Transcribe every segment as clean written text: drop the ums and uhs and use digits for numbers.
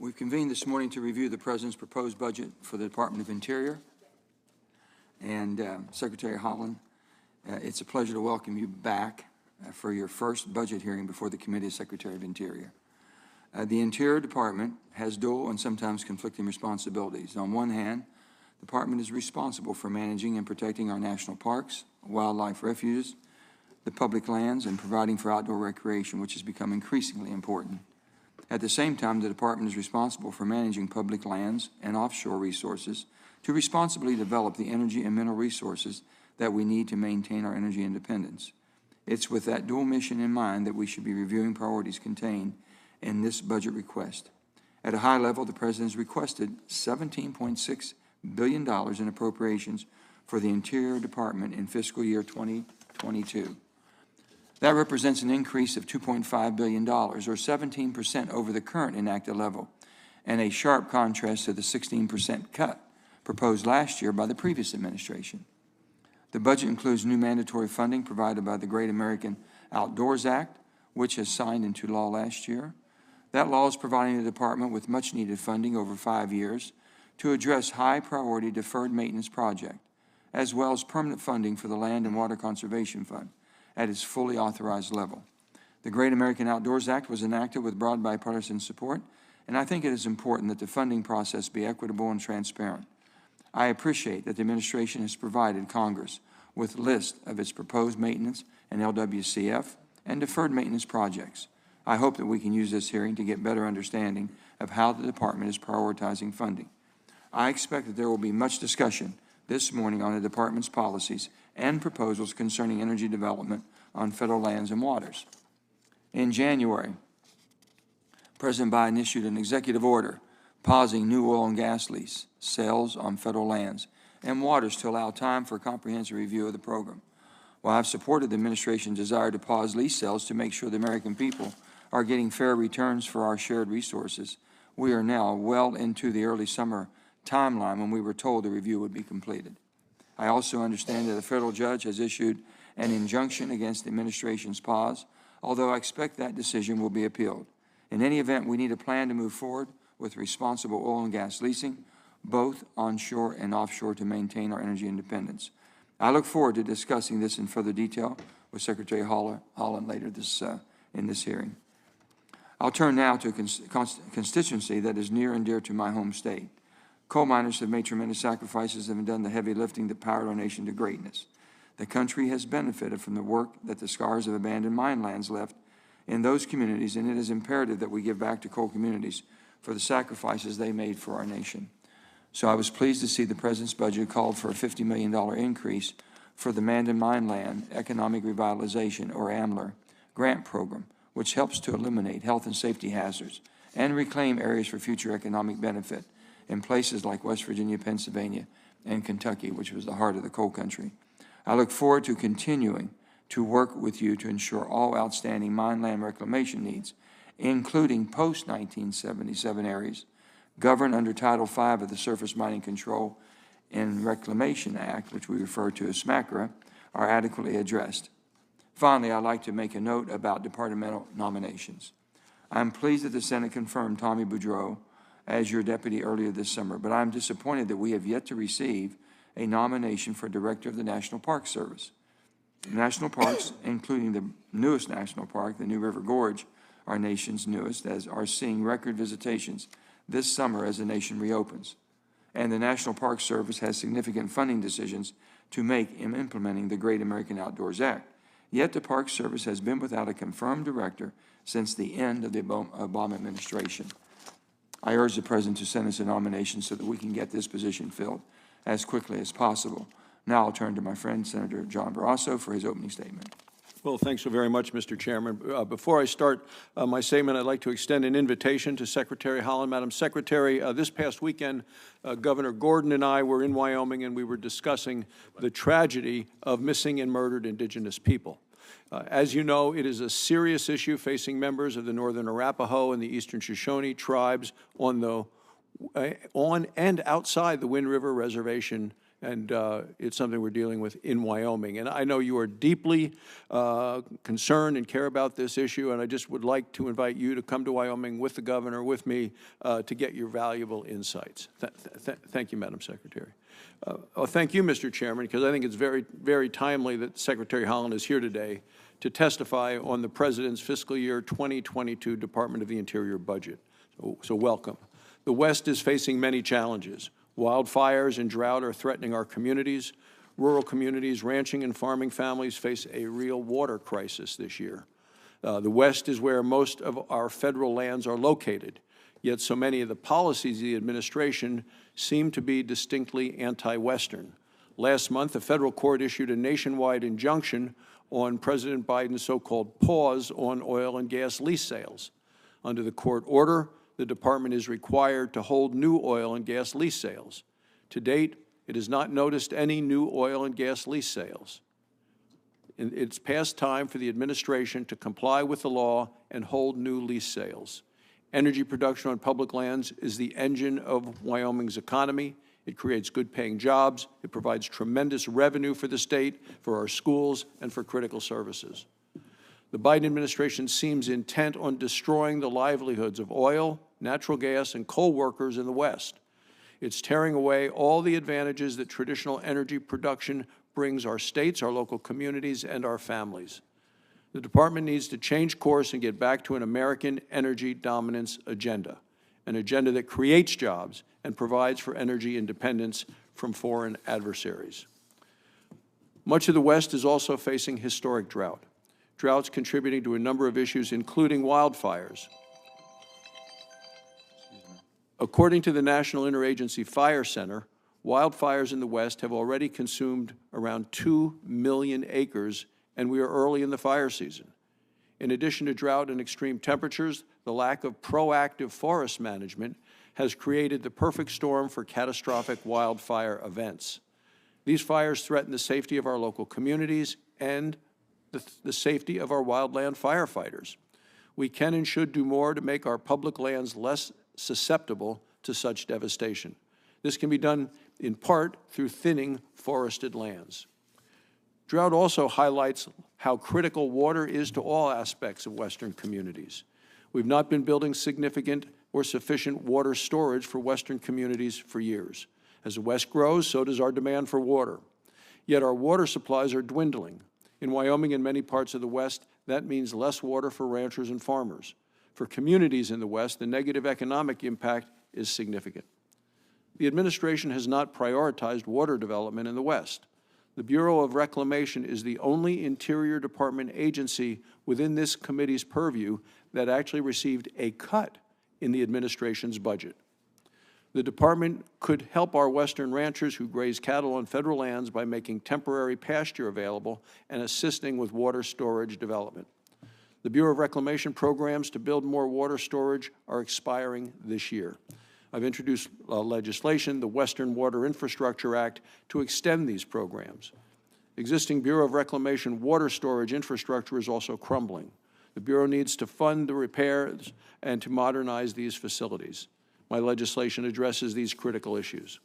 We've convened this morning to review the President's proposed budget for the Department of Interior. And Secretary Haaland, it's a pleasure to welcome you back for your first budget hearing before the Committee of Secretary of Interior. The Interior Department has dual and sometimes conflicting responsibilities. On one hand, the Department is responsible for managing and protecting our national parks, wildlife refuges, the public lands, and providing for outdoor recreation, which has become increasingly important. At the same time, the Department is responsible for managing public lands and offshore resources to responsibly develop the energy and mineral resources that we need to maintain our energy independence. It's with that dual mission in mind that we should be reviewing priorities contained in this budget request. At a high level, the President has requested $17.6 billion in appropriations for the Interior Department in fiscal year 2022. That represents an increase of $2.5 billion, or 17% over the current enacted level, and a sharp contrast to the 16% cut proposed last year by the previous administration. The budget includes new mandatory funding provided by the Great American Outdoors Act, which was signed into law last year. That law is providing the Department with much-needed funding over 5 years to address high-priority deferred maintenance projects, as well as permanent funding for the Land and Water Conservation Fund at its fully authorized level. The Great American Outdoors Act was enacted with broad bipartisan support, and I think it is important that the funding process be equitable and transparent. I appreciate that the administration has provided Congress with lists of its proposed maintenance and LWCF and deferred maintenance projects. I hope that we can use this hearing to get better understanding of how the Department is prioritizing funding. I expect that there will be much discussion this morning on the Department's policies and proposals concerning energy development on federal lands and waters. In January, President Biden issued an executive order pausing new oil and gas lease sales on federal lands and waters to allow time for a comprehensive review of the program. While I've supported the administration's desire to pause lease sales to make sure the American people are getting fair returns for our shared resources, we are now well into the early summer timeline when we were told the review would be completed. I also understand that a federal judge has issued an injunction against the administration's pause, although I expect that decision will be appealed. In any event, we need a plan to move forward with responsible oil and gas leasing, both onshore and offshore, to maintain our energy independence. I look forward to discussing this in further detail with Secretary Haaland later in this hearing. I'll turn now to a constituency that is near and dear to my home state. Coal miners have made tremendous sacrifices and have done the heavy lifting that powered our nation to greatness. The country has benefited from the work that the scars of abandoned mine lands left in those communities, and it is imperative that we give back to coal communities for the sacrifices they made for our nation. So I was pleased to see the President's budget called for a $50 million increase for the Abandoned Mine Land Economic Revitalization, or AMLR, grant program, which helps to eliminate health and safety hazards and reclaim areas for future economic benefit in places like West Virginia, Pennsylvania, and Kentucky, which was the heart of the coal country. I look forward to continuing to work with you to ensure all outstanding mine land reclamation needs, including post-1977 areas, governed under Title V of the Surface Mining Control and Reclamation Act, which we refer to as SMCRA, are adequately addressed. Finally, I'd like to make a note about departmental nominations. I'm pleased that the Senate confirmed Tommy Boudreau as your deputy earlier this summer, but I'm disappointed that we have yet to receive a nomination for Director of the National Park Service. National parks, including the newest national park, the New River Gorge, our nation's newest, are seeing record visitations this summer as the nation reopens. And the National Park Service has significant funding decisions to make in implementing the Great American Outdoors Act. Yet the Park Service has been without a confirmed director since the end of the Obama administration. I urge the President to send us a nomination so that we can get this position filled as quickly as possible. Now I'll turn to my friend, Senator John Barrasso, for his opening statement. Well, thanks so very much, Mr. Chairman. Before I start my statement, I'd like to extend an invitation to Secretary Haaland. Madam Secretary, this past weekend, Governor Gordon and I were in Wyoming, and we were discussing the tragedy of missing and murdered indigenous people. As you know, it is a serious issue facing members of the Northern Arapaho and the Eastern Shoshone tribes on and outside the Wind River Reservation And it's something we're dealing with in Wyoming. And I know you are deeply concerned and care about this issue, and I just would like to invite you to come to Wyoming with the governor, with me, to get your valuable insights. Thank you, Madam Secretary. Thank you, Mr. Chairman, because I think it's very, very timely that Secretary Haaland is here today to testify on the President's fiscal year 2022 Department of the Interior budget. So welcome. The West is facing many challenges. Wildfires and drought are threatening our communities. Rural communities, ranching and farming families face a real water crisis this year. The West is where most of our federal lands are located, yet so many of the policies of the administration seem to be distinctly anti-Western. Last month, a federal court issued a nationwide injunction on President Biden's so-called pause on oil and gas lease sales. Under the court order, the Department is required to hold new oil and gas lease sales. To date, it has not noticed any new oil and gas lease sales. It's past time for the administration to comply with the law and hold new lease sales. Energy production on public lands is the engine of Wyoming's economy. It creates good-paying jobs. It provides tremendous revenue for the state, for our schools, and for critical services. The Biden administration seems intent on destroying the livelihoods of oil, natural gas, and coal workers in the West. It's tearing away all the advantages that traditional energy production brings our states, our local communities, and our families. The Department needs to change course and get back to an American energy dominance agenda, an agenda that creates jobs and provides for energy independence from foreign adversaries. Much of the West is also facing historic drought. Droughts contributing to a number of issues, including wildfires. According to the National Interagency Fire Center, wildfires in the West have already consumed around 2 million acres, and we are early in the fire season. In addition to drought and extreme temperatures, the lack of proactive forest management has created the perfect storm for catastrophic wildfire events. These fires threaten the safety of our local communities and the safety of our wildland firefighters. We can and should do more to make our public lands less susceptible to such devastation. This can be done in part through thinning forested lands. Drought also highlights how critical water is to all aspects of Western communities. We've not been building significant or sufficient water storage for Western communities for years. As the West grows, so does our demand for water. Yet our water supplies are dwindling. In Wyoming and many parts of the West, that means less water for ranchers and farmers. For communities in the West, the negative economic impact is significant. The administration has not prioritized water development in the West. The Bureau of Reclamation is the only Interior Department agency within this committee's purview that actually received a cut in the administration's budget. The department could help our Western ranchers who graze cattle on federal lands by making temporary pasture available and assisting with water storage development. The Bureau of Reclamation programs to build more water storage are expiring this year. I've introduced legislation, the Western Water Infrastructure Act, to extend these programs. Existing Bureau of Reclamation water storage infrastructure is also crumbling. The Bureau needs to fund the repairs and to modernize these facilities. My legislation addresses these critical issues.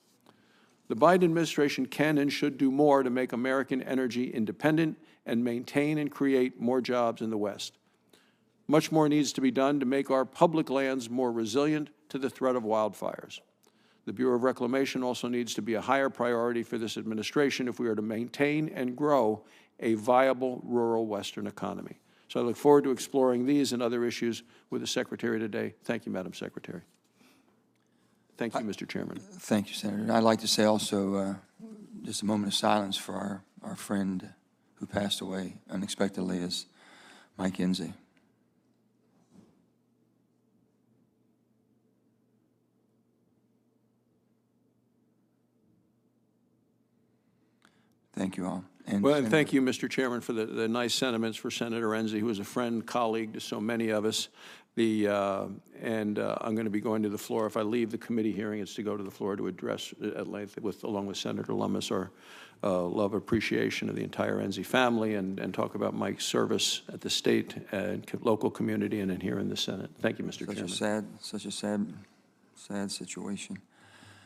The Biden administration can and should do more to make American energy independent and maintain and create more jobs in the West. Much more needs to be done to make our public lands more resilient to the threat of wildfires. The Bureau of Reclamation also needs to be a higher priority for this administration if we are to maintain and grow a viable rural Western economy. So I look forward to exploring these and other issues with the Secretary today. Thank you, Madam Secretary. Thank you, Mr. Chairman. Thank you, Senator. I'd like to say also just a moment of silence for our friend who passed away unexpectedly is Mike Enzi. Thank you all. And thank you, Mr. Chairman, for the nice sentiments for Senator Enzi, who was a friend, colleague to so many of us. I'm going to be going to the floor. If I leave the committee hearing, it's to go to the floor to address at length, along with Senator Lummis, our love appreciation of the entire Enzi family and talk about Mike's service at the state and local community and here in the Senate. Thank you, Mr. Chairman. Such a sad situation.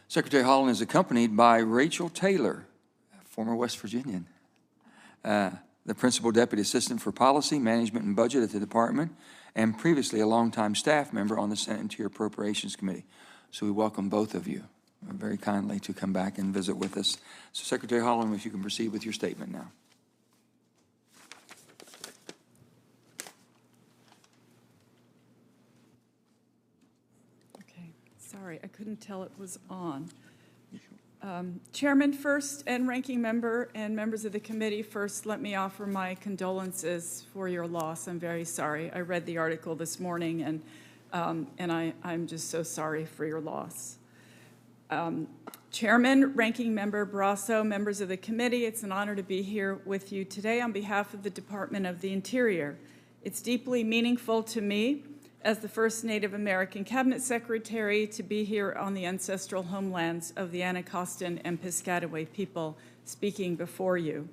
Secretary Haaland is accompanied by Rachel Taylor, former West Virginian, the Principal Deputy Assistant for Policy, Management, and Budget at the Department, and previously a longtime staff member on the Senate Interior Appropriations Committee. So we welcome both of you very kindly to come back and visit with us. So Secretary Haaland, if you can proceed with your statement now. Okay, sorry, I couldn't tell it was on. Chairman first, and ranking member and members of the committee first, let me offer my condolences for your loss. I'm very sorry. I read the article this morning, and I'm just so sorry for your loss. Chairman, ranking member Barrasso, members of the committee, it's an honor to be here with you today on behalf of the Department of the Interior. It's deeply meaningful to me as the first Native American Cabinet Secretary to be here on the ancestral homelands of the Anacostan and Piscataway people speaking before you.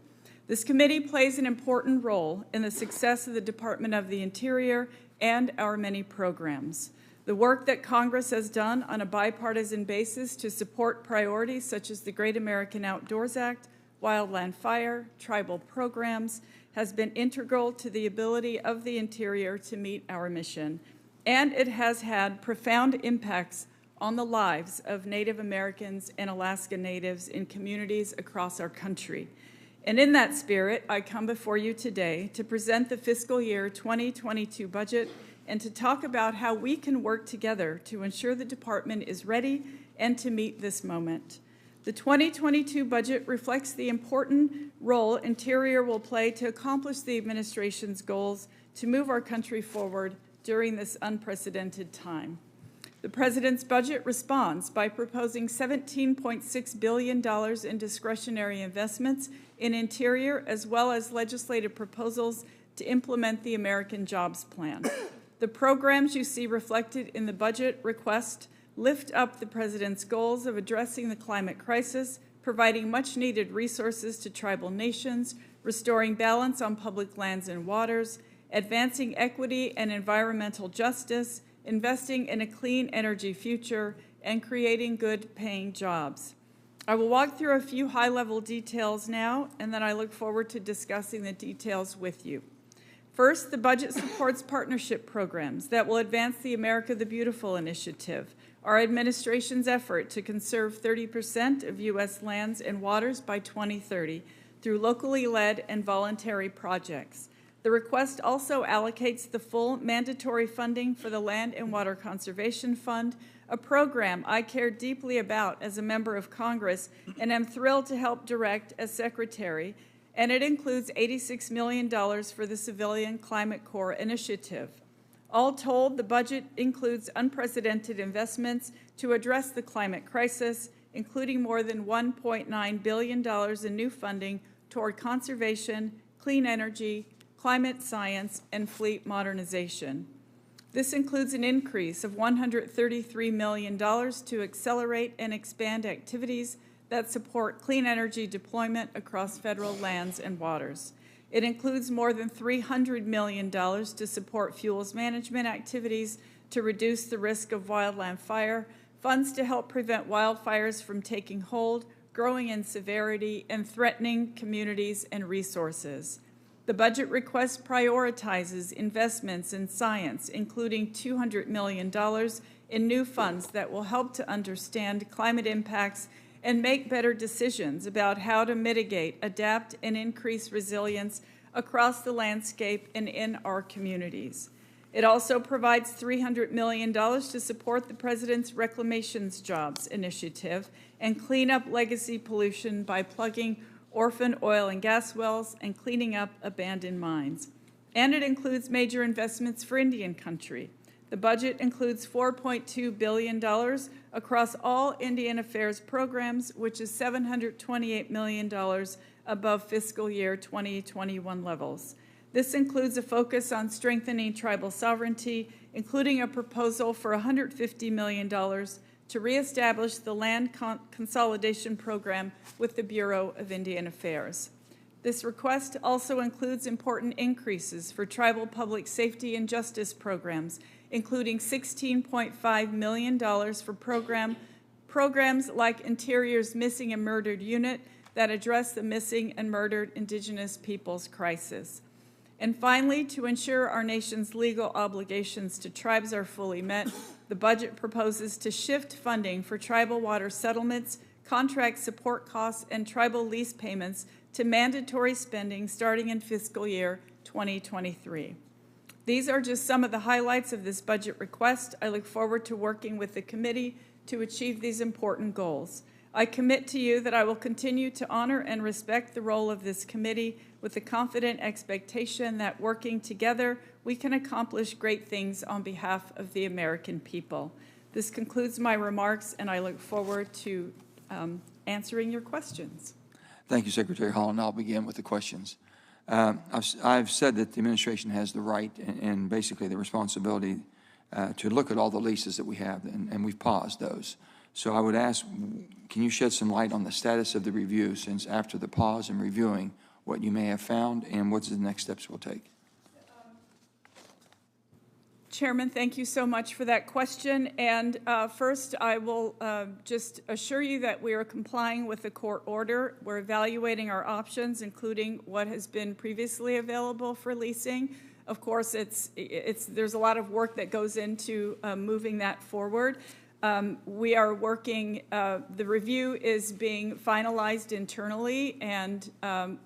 This committee plays an important role in the success of the Department of the Interior and our many programs. The work that Congress has done on a bipartisan basis to support priorities such as the Great American Outdoors Act, wildland fire, tribal programs, has been integral to the ability of the Interior to meet our mission, and it has had profound impacts on the lives of Native Americans and Alaska Natives in communities across our country. And in that spirit, I come before you today to present the fiscal year 2022 budget and to talk about how we can work together to ensure the department is ready and to meet this moment. The 2022 budget reflects the important role Interior will play to accomplish the administration's goals to move our country forward during this unprecedented time. The President's budget responds by proposing $17.6 billion in discretionary investments in Interior, as well as legislative proposals to implement the American Jobs Plan. The programs you see reflected in the budget request lift up the President's goals of addressing the climate crisis, providing much-needed resources to tribal nations, restoring balance on public lands and waters, advancing equity and environmental justice, investing in a clean energy future, and creating good-paying jobs. I will walk through a few high-level details now, and then I look forward to discussing the details with you. First, the budget supports partnership programs that will advance the America the Beautiful initiative, our administration's effort to conserve 30% of U.S. lands and waters by 2030 through locally led and voluntary projects. The request also allocates the full mandatory funding for the Land and Water Conservation Fund, a program I care deeply about as a member of Congress and am thrilled to help direct as Secretary, and it includes $86 million for the Civilian Climate Corps initiative. All told, the budget includes unprecedented investments to address the climate crisis, including more than $1.9 billion in new funding toward conservation, clean energy, climate science, and fleet modernization. This includes an increase of $133 million to accelerate and expand activities that support clean energy deployment across federal lands and waters. It includes more than $300 million to support fuels management activities to reduce the risk of wildland fire, funds to help prevent wildfires from taking hold, growing in severity, and threatening communities and resources. The budget request prioritizes investments in science, including $200 million in new funds that will help to understand climate impacts and make better decisions about how to mitigate, adapt, and increase resilience across the landscape and in our communities. It also provides $300 million to support the President's Reclamations Jobs initiative and clean up legacy pollution by plugging orphan oil and gas wells and cleaning up abandoned mines. And it includes major investments for Indian country. The budget includes $4.2 billion across all Indian Affairs programs, which is $728 million above fiscal year 2021 levels. This includes a focus on strengthening tribal sovereignty, including a proposal for $150 million to reestablish the land consolidation program with the Bureau of Indian Affairs. This request also includes important increases for tribal public safety and justice programs, including $16.5 million for programs like Interior's Missing and Murdered Unit that address the missing and murdered Indigenous peoples crisis. And finally, to ensure our nation's legal obligations to tribes are fully met, the budget proposes to shift funding for tribal water settlements, contract support costs, and tribal lease payments to mandatory spending starting in fiscal year 2023. These are just some of the highlights of this budget request. I look forward to working with the committee to achieve these important goals. I commit to you that I will continue to honor and respect the role of this committee with the confident expectation that working together, we can accomplish great things on behalf of the American people. This concludes my remarks, and I look forward to answering your questions. Thank you, Secretary Haaland. I'll begin with the questions. I've said that the administration has the right and basically the responsibility to look at all the leases that we have, and we've paused those. So I would ask, can you shed some light on the status of the review since after the pause and reviewing what you may have found and what's the next steps we'll take? Chairman, thank you so much for that question. And first, I will just assure you that we are complying with the court order. We're evaluating our options, including what has been previously available for leasing. Of course, there's a lot of work that goes into moving that forward. We are working, the review is being finalized internally, and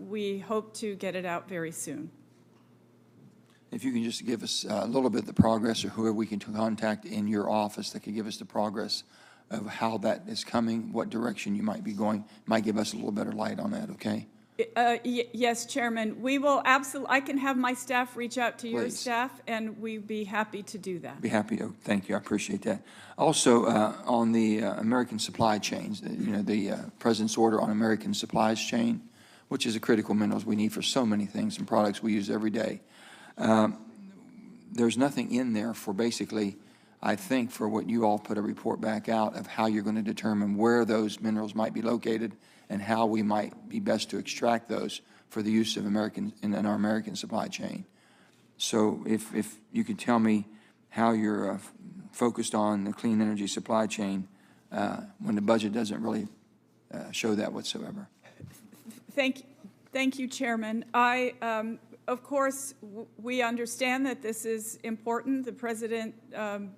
we hope to get it out very soon. If you can just give us a little bit of the progress or whoever we can contact in your office that could give us the progress of how that is coming, what direction you might be going, might give us a little better light on that, okay? Yes, Chairman. We will absolutely, I can have my staff reach out to your Please. staff, and we'd be happy to do that. Be happy to. Thank you. I appreciate that. Also, on the American supply chains, the President's order on American supplies chain, which is a critical minerals we need for so many things and products we use every day. There's nothing in there for basically, I think, for what you all put a report back out of how you're going to determine where those minerals might be located and how we might be best to extract those for the use of American in our American supply chain. So if you could tell me how you're focused on the clean energy supply chain when the budget doesn't really show that whatsoever. Thank you, Chairman. Of course, we understand that this is important. The President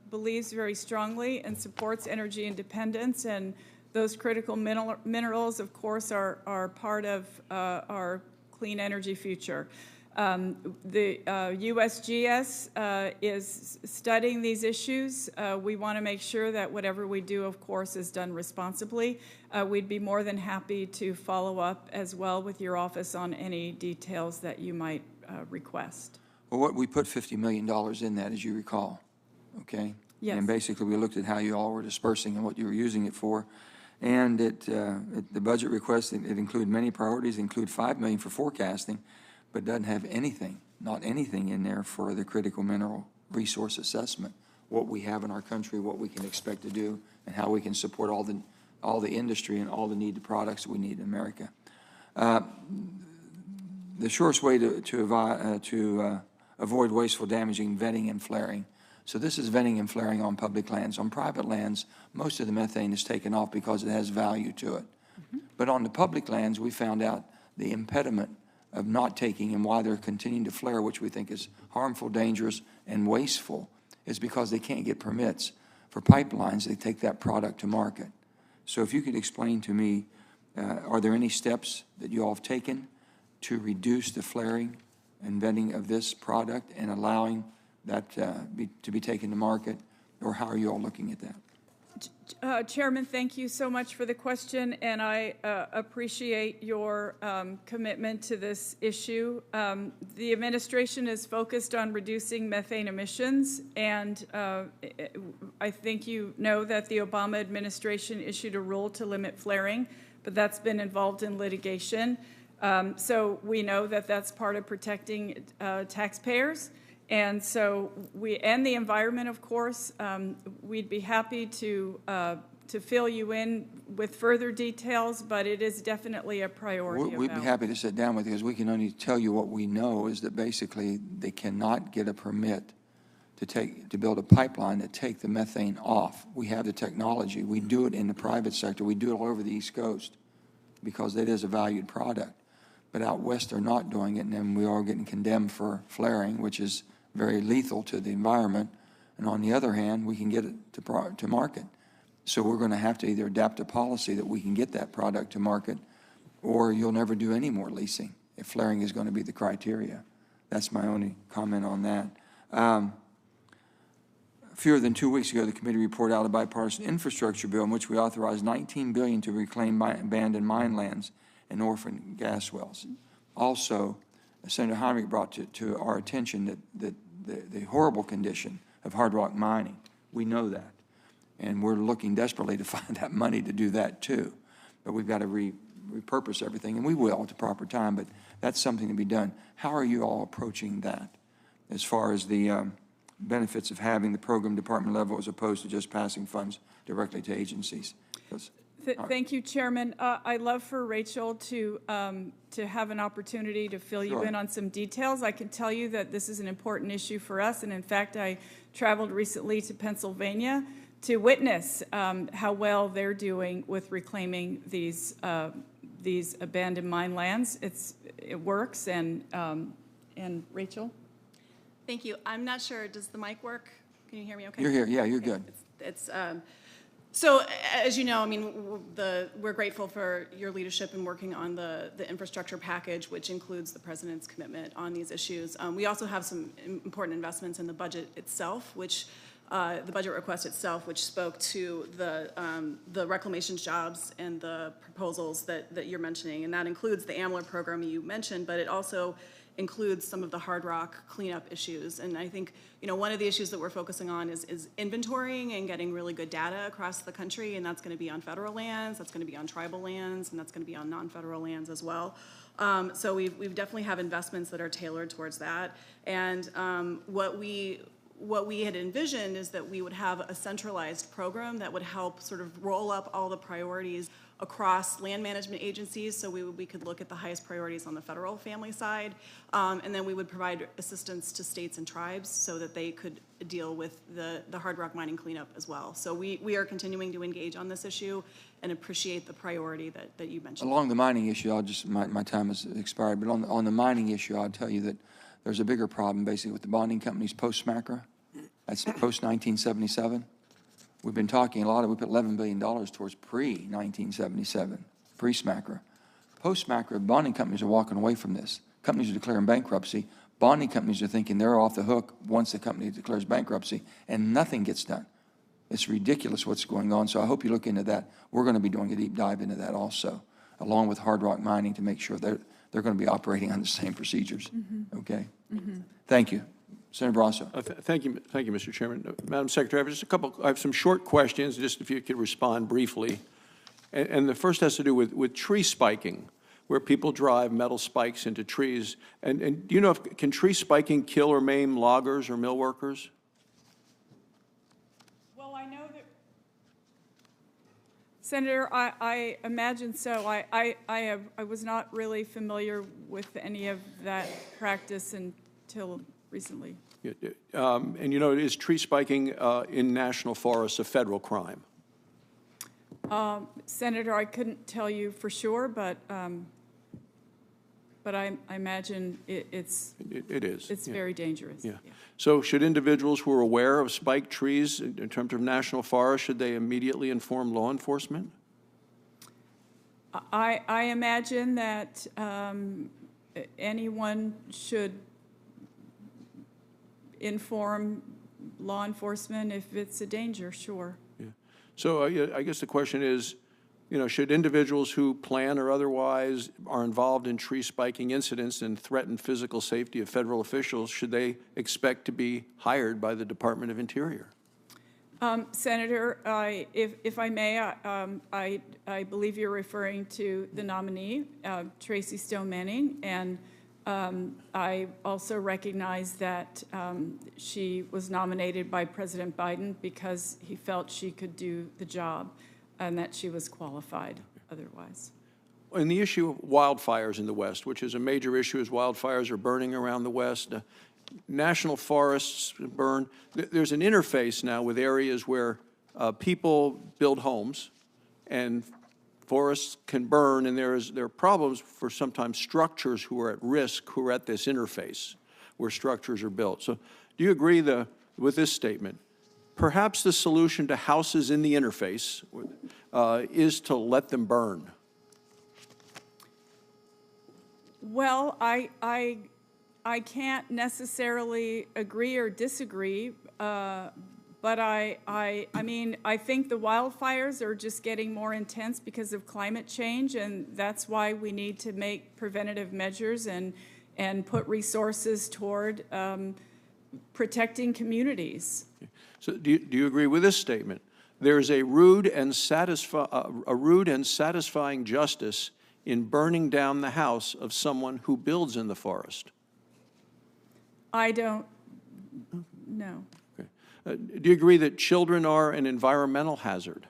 believes very strongly and supports energy independence, and those critical minerals, of course, are part of our clean energy future. The USGS is studying these issues. We want to make sure that whatever we do, of course, is done responsibly. We'd be more than happy to follow up as well with your office on any details that you might request. Well, what we put $50 million in that, as you recall, okay? Yes. And basically, we looked at how you all were dispersing and what you were using it for. And the budget request, it included many priorities, include $5 million for forecasting, but doesn't have anything, not anything in there for the critical mineral resource assessment, what we have in our country, what we can expect to do, and how we can support all the industry and all the needed products we need in America. The surest way to avoid wasteful, damaging venting and flaring. So this is venting and flaring on public lands. On private lands, most of the methane is taken off because it has value to it. Mm-hmm. But on the public lands, we found out the impediment of not taking and why they're continuing to flare, which we think is harmful, dangerous, and wasteful, is because they can't get permits for pipelines that take that product to market. So if you could explain to me, are there any steps that you all have taken to reduce the flaring and venting of this product and allowing that to be taken to market, or how are you all looking at that? Chairman, thank you so much for the question, and I appreciate your commitment to this issue. The administration is focused on reducing methane emissions, and I think you know that the Obama administration issued a rule to limit flaring, but that's been involved in litigation. So we know that that's part of protecting taxpayers. And so and the environment, of course, we'd be happy to fill you in with further details, but it is definitely a priority. We'd be happy to sit down with you, because we can only tell you what we know is that basically they cannot get a permit to build a pipeline to take the methane off. We have the technology. We do it in the private sector. We do it all over the East Coast because it is a valued product. But out west, they're not doing it, and then we are getting condemned for flaring, which is very lethal to the environment. And on the other hand, we can get it to market. So we're going to have to either adapt a policy that we can get that product to market, or you'll never do any more leasing if flaring is going to be the criteria. That's my only comment on that. Fewer than 2 weeks ago, the committee reported out a bipartisan infrastructure bill in which we authorized $19 billion to reclaim abandoned mine lands and orphan gas wells. Also, Senator Heinrich brought to our attention that the horrible condition of hard rock mining. We know that, and we're looking desperately to find that money to do that too. But we've got to repurpose everything, and we will at the proper time, but that's something to be done. How are you all approaching that as far as the benefits of having the program department level as opposed to just passing funds directly to agencies? Thank you, Chairman. I'd love for Rachel to have an opportunity to fill you in on some details. I can tell you that this is an important issue for us, and in fact, I traveled recently to Pennsylvania to witness how well they're doing with reclaiming these abandoned mine lands. It works, and Rachel? Thank you. I'm not sure, does the mic work? Can you hear me okay? You're here, yeah, you're good. So, as you know, I mean, we're grateful for your leadership in working on the infrastructure package, which includes the President's commitment on these issues. We also have some important investments in the budget itself, which the budget request itself, which spoke to the reclamation jobs and the proposals that you're mentioning, and that includes the AMLR program you mentioned, but it also includes some of the hard rock cleanup issues. And I think, you know, one of the issues that we're focusing on is inventorying and getting really good data across the country, and that's going to be on federal lands, that's going to be on tribal lands, and that's going to be on non-federal lands as well. So we definitely have investments that are tailored towards that. And what we had envisioned is that we would have a centralized program that would help sort of roll up all the priorities across land management agencies, so we could look at the highest priorities on the federal family side, and then we would provide assistance to states and tribes so that they could deal with the hard rock mining cleanup as well. So we are continuing to engage on this issue and appreciate the priority that you mentioned. Along the mining issue, my time has expired, but on the mining issue, I'll tell you that there's a bigger problem basically with the bonding companies post-SMACRA. That's post-1977. We've been talking a lot we put $11 billion towards pre-1977, pre-SMACRA. Post-SMACRA, bonding companies are walking away from this. Companies are declaring bankruptcy. Bonding companies are thinking they're off the hook once the company declares bankruptcy, and nothing gets done. It's ridiculous what's going on, so I hope you look into that. We're going to be doing a deep dive into that also, along with hard rock mining, to make sure they're going to be operating on the same procedures. Okay? Thank you. Senator Brasso. Thank you, Mr. Chairman. Madam Secretary, I have some short questions, just if you could respond briefly. And the first has to do with tree spiking, where people drive metal spikes into trees. And do you know can tree spiking kill or maim loggers or mill workers? Well, I know that, Senator, I imagine so. I was not really familiar with any of that practice until recently. And you know, is tree spiking in national forests a federal crime? Senator, I couldn't tell you for sure, but I imagine it is. It's very dangerous. Yeah. So should individuals who are aware of spiked trees in terms of national forests, should they immediately inform law enforcement? I imagine that anyone should inform law enforcement if it's a danger, sure. Yeah. So I guess the question is, you know, should individuals who plan or otherwise are involved in tree spiking incidents and threaten physical safety of federal officials, should they expect to be hired by the Department of Interior? Senator, if I may, I believe you're referring to the nominee, Tracy Stone Manning, and I also recognize that she was nominated by President Biden because he felt she could do the job and that she was qualified otherwise. And the issue of wildfires in the West, which is a major issue as wildfires are burning around the West, national forests burn. There's an interface now with areas where people build homes and forests can burn, and there are problems for sometimes structures who are at risk, who are at this interface where structures are built. So do you agree with this statement? Perhaps the solution to houses in the interface is to let them burn. Well, I can't necessarily agree or disagree, but I mean, I think the wildfires are just getting more intense because of climate change, and that's why we need to make preventative measures and put resources toward protecting communities. So do you agree with this statement? There is a rude and satisfying justice in burning down the house of someone who builds in the forest. I don't know. Okay. Do you agree that children are an environmental hazard?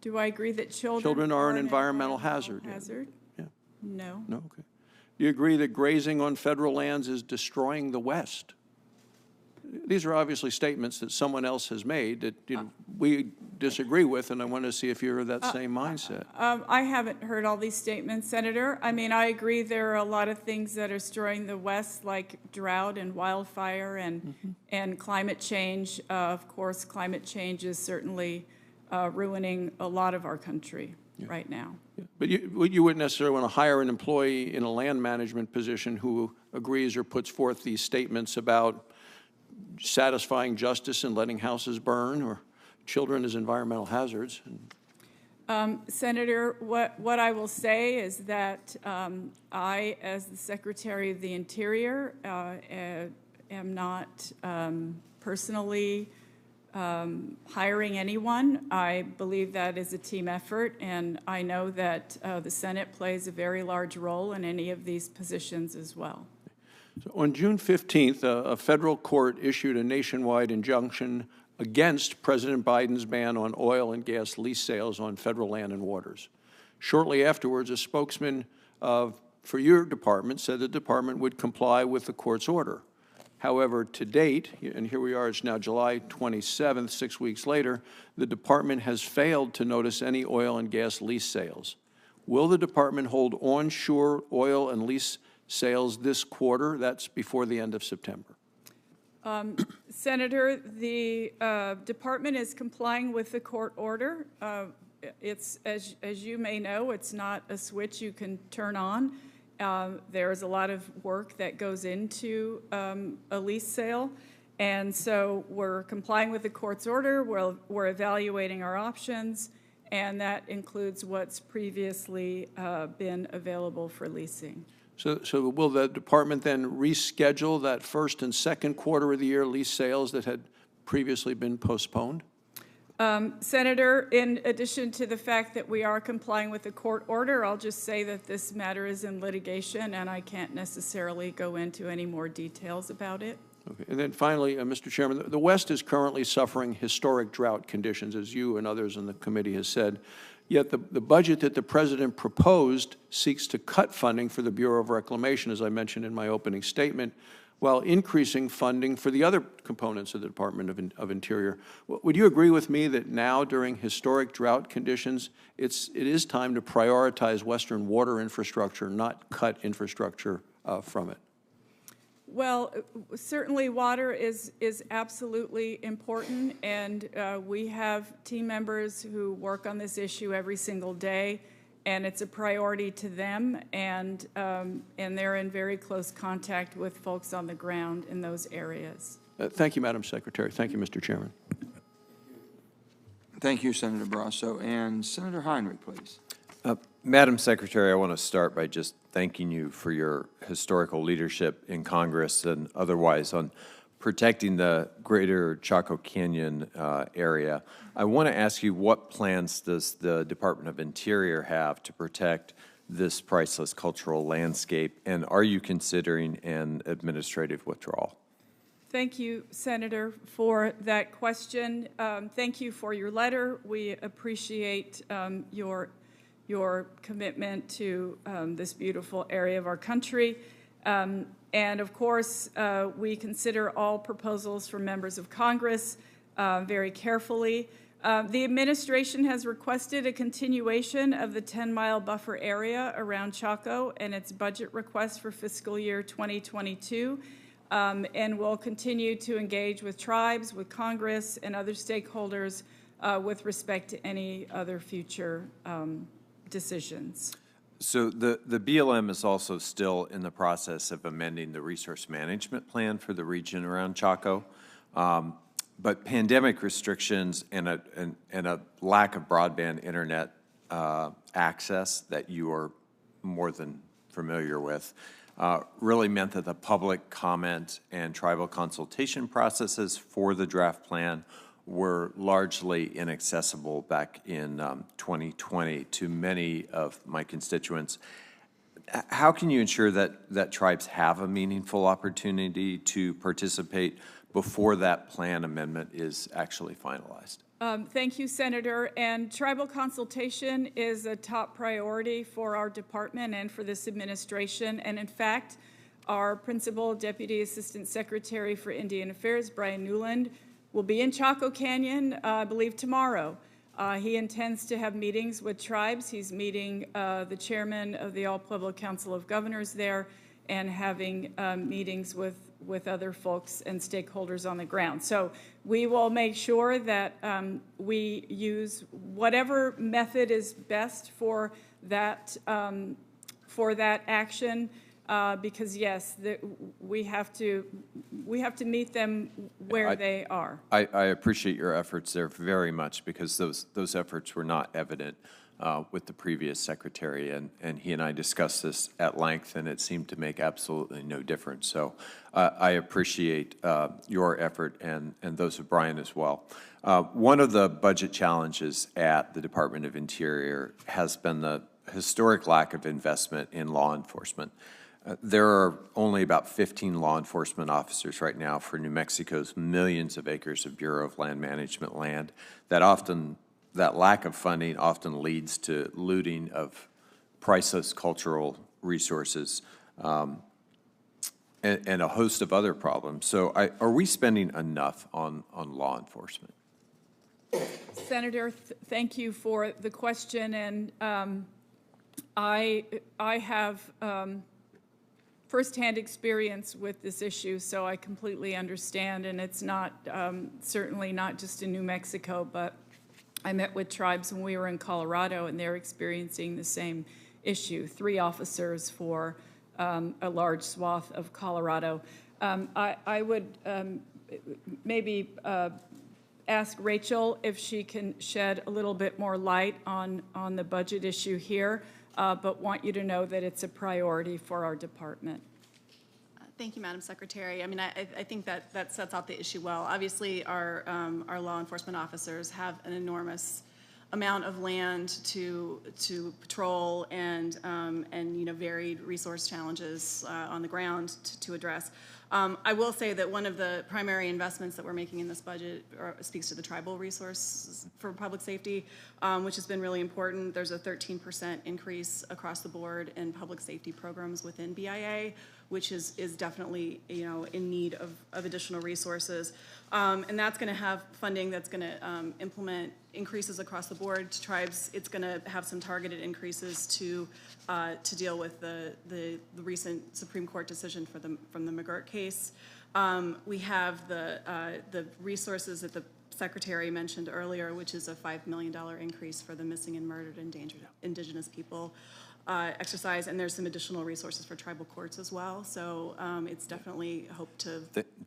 Do I agree that children are an environmental hazard? Yeah. No. No, okay. Do you agree that grazing on federal lands is destroying the West? These are obviously statements that someone else has made that we disagree with, and I want to see if you're of that same mindset. I haven't heard all these statements, Senator. I mean, I agree there are a lot of things that are destroying the West, like drought and wildfire and climate change. Of course, climate change is certainly ruining a lot of our country right now. Yeah. But you wouldn't necessarily want to hire an employee in a land management position who agrees or puts forth these statements about satisfying justice and letting houses burn, or children as environmental hazards. Senator, what I will say is that I, as the Secretary of the Interior, am not personally hiring anyone. I believe that is a team effort, and I know that the Senate plays a very large role in any of these positions as well. So on June 15th, a federal court issued a nationwide injunction against President Biden's ban on oil and gas lease sales on federal land and waters. Shortly afterwards, a spokesman for your department said the department would comply with the court's order. However, to date, and here we are, it's now July 27th, 6 weeks later, the department has failed to notice any oil and gas lease sales. Will the department hold onshore oil and lease sales this quarter? That's before the end of September. Senator, the department is complying with the court order. It's, as you may know, it's not a switch you can turn on. There's a lot of work that goes into a lease sale, and so we're complying with the court's order. We're evaluating our options, and that includes what's previously been available for leasing. So will the department then reschedule that first and second quarter of the year lease sales that had previously been postponed? Senator, in addition to the fact that we are complying with the court order, I'll just say that this matter is in litigation, and I can't necessarily go into any more details about it. Okay. And then finally, Mr. Chairman, the West is currently suffering historic drought conditions, as you and others in the committee has said. Yet the budget that the President proposed seeks to cut funding for the Bureau of Reclamation, as I mentioned in my opening statement, while increasing funding for the other components of the Department of Interior. Would you agree with me that now, during historic drought conditions, it is time to prioritize Western water infrastructure, not cut infrastructure from it? Well, certainly water is absolutely important, and we have team members who work on this issue every single day, and it's a priority to them, and they're in very close contact with folks on the ground in those areas. Thank you, Madam Secretary. Thank you, Mr. Chairman. Thank you, Senator Barrasso. And Senator Heinrich, please. Madam Secretary, I want to start by just thanking you for your historical leadership in Congress and otherwise on protecting the greater Chaco Canyon area. I want to ask you, what plans does the Department of Interior have to protect this priceless cultural landscape, and are you considering an administrative withdrawal? Thank you, Senator, for that question. Thank you for your letter. We appreciate your commitment to this beautiful area of our country. And of course, we consider all proposals from members of Congress very carefully. The administration has requested a continuation of the 10-mile buffer area around Chaco and its budget request for fiscal year 2022, and will continue to engage with tribes, with Congress, and other stakeholders with respect to any other future decisions. So the BLM is also still in the process of amending the resource management plan for the region around Chaco. But pandemic restrictions and a lack of broadband internet access that you are more than familiar with really meant that the public comment and tribal consultation processes for the draft plan were largely inaccessible back in 2020 to many of my constituents. How can you ensure that tribes have a meaningful opportunity to participate before that plan amendment is actually finalized? Thank you, Senator. And tribal consultation is a top priority for our department and for this administration. And in fact, our Principal Deputy Assistant Secretary for Indian Affairs, Brian Newland, will be in Chaco Canyon, I believe, tomorrow. He intends to have meetings with tribes. He's meeting the chairman of the All Pueblo Council of Governors there and having meetings with other folks and stakeholders on the ground. So we will make sure that we use whatever method is best for that action. Because yes, we have to meet them where they are. I appreciate your efforts there very much, because those efforts were not evident with the previous secretary, and he and I discussed this at length, and it seemed to make absolutely no difference. So I appreciate your effort and those of Brian as well. One of the budget challenges at the Department of Interior has been the historic lack of investment in law enforcement. There are only about 15 law enforcement officers right now for New Mexico's millions of acres of Bureau of Land Management land. That lack of funding often leads to looting of priceless cultural resources and a host of other problems. So are we spending enough on law enforcement? Senator, thank you for the question, and I have firsthand experience with this issue, so I completely understand, and it's not certainly not just in New Mexico, but I met with tribes when we were in Colorado, and they're experiencing the same issue, 3 officers for a large swath of Colorado. I would maybe ask Rachel if she can shed a little bit more light on the budget issue here, but want you to know that it's a priority for our department. Thank you, Madam Secretary. I mean, I think that sets out the issue well. Obviously, our law enforcement officers have an enormous amount of land to patrol and varied resource challenges on the ground to address. I will say that one of the primary investments that we're making in this budget speaks to the tribal resource for public safety, which has been really important. There's a 13% increase across the board in public safety programs within BIA, which is definitely in need of additional resources. And that's going to have funding that's going to implement increases across the board to tribes. It's going to have some targeted increases to deal with the recent Supreme Court decision from the McGirt case. We have the resources that the Secretary mentioned earlier, which is a $5 million increase for the missing and murdered endangered indigenous people exercise, and there's some additional resources for tribal courts as well. So it's definitely hope to.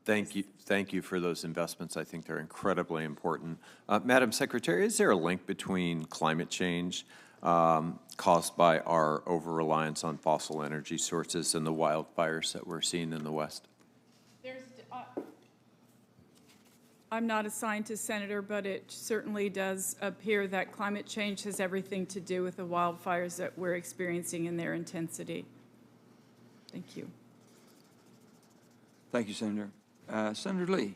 Thank you for those investments. I think they're incredibly important. Madam Secretary, is there a link between climate change caused by our over-reliance on fossil energy sources and the wildfires that we're seeing in the West? I'm not a scientist, Senator, but it certainly does appear that climate change has everything to do with the wildfires that we're experiencing in their intensity. Thank you. Thank you, Senator. Senator Lee.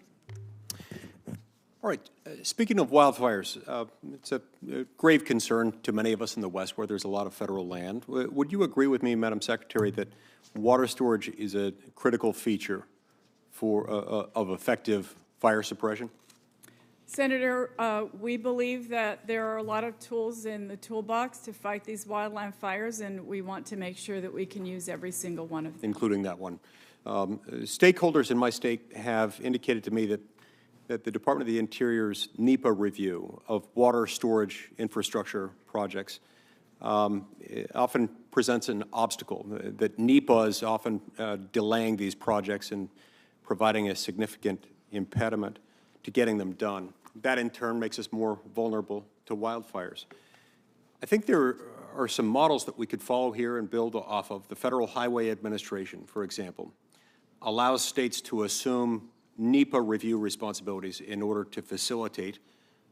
All right. Speaking of wildfires, it's a grave concern to many of us in the West where there's a lot of federal land. Would you agree with me, Madam Secretary, that water storage is a critical feature for of effective fire suppression? Senator, we believe that there are a lot of tools in the toolbox to fight these wildland fires, and we want to make sure that we can use every single one of them. Including that one. Stakeholders in my state have indicated to me that the Department of the Interior's NEPA review of water storage infrastructure projects often presents an obstacle, that NEPA is often delaying these projects and providing a significant impediment to getting them done. That in turn makes us more vulnerable to wildfires. I think there are some models that we could follow here and build off of. The Federal Highway Administration, for example, allows states to assume NEPA review responsibilities in order to facilitate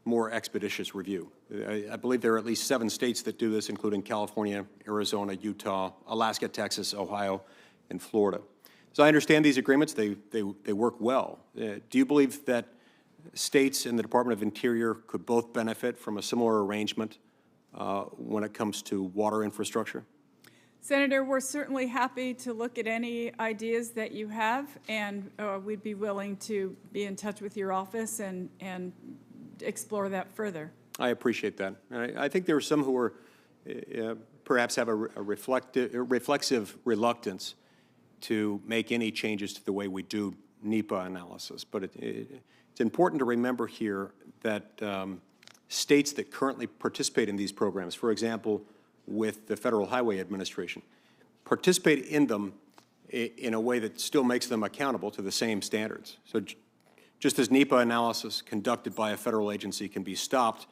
more expeditious review. I believe there are at least 7 states that do this, including California, Arizona, Utah, Alaska, Texas, Ohio, and Florida. So I understand these agreements, they work well. Do you believe that states and the Department of Interior could both benefit from a similar arrangement when it comes to water infrastructure? Senator, we're certainly happy to look at any ideas that you have, and we'd be willing to be in touch with your office and explore that further. I appreciate that. I think there are some who are perhaps have a reflexive reluctance to make any changes to the way we do NEPA analysis, but it's important to remember here that states that currently participate in these programs, for example, with the Federal Highway Administration, participate in them in a way that still makes them accountable to the same standards. So just as NEPA analysis conducted by a federal agency can be stopped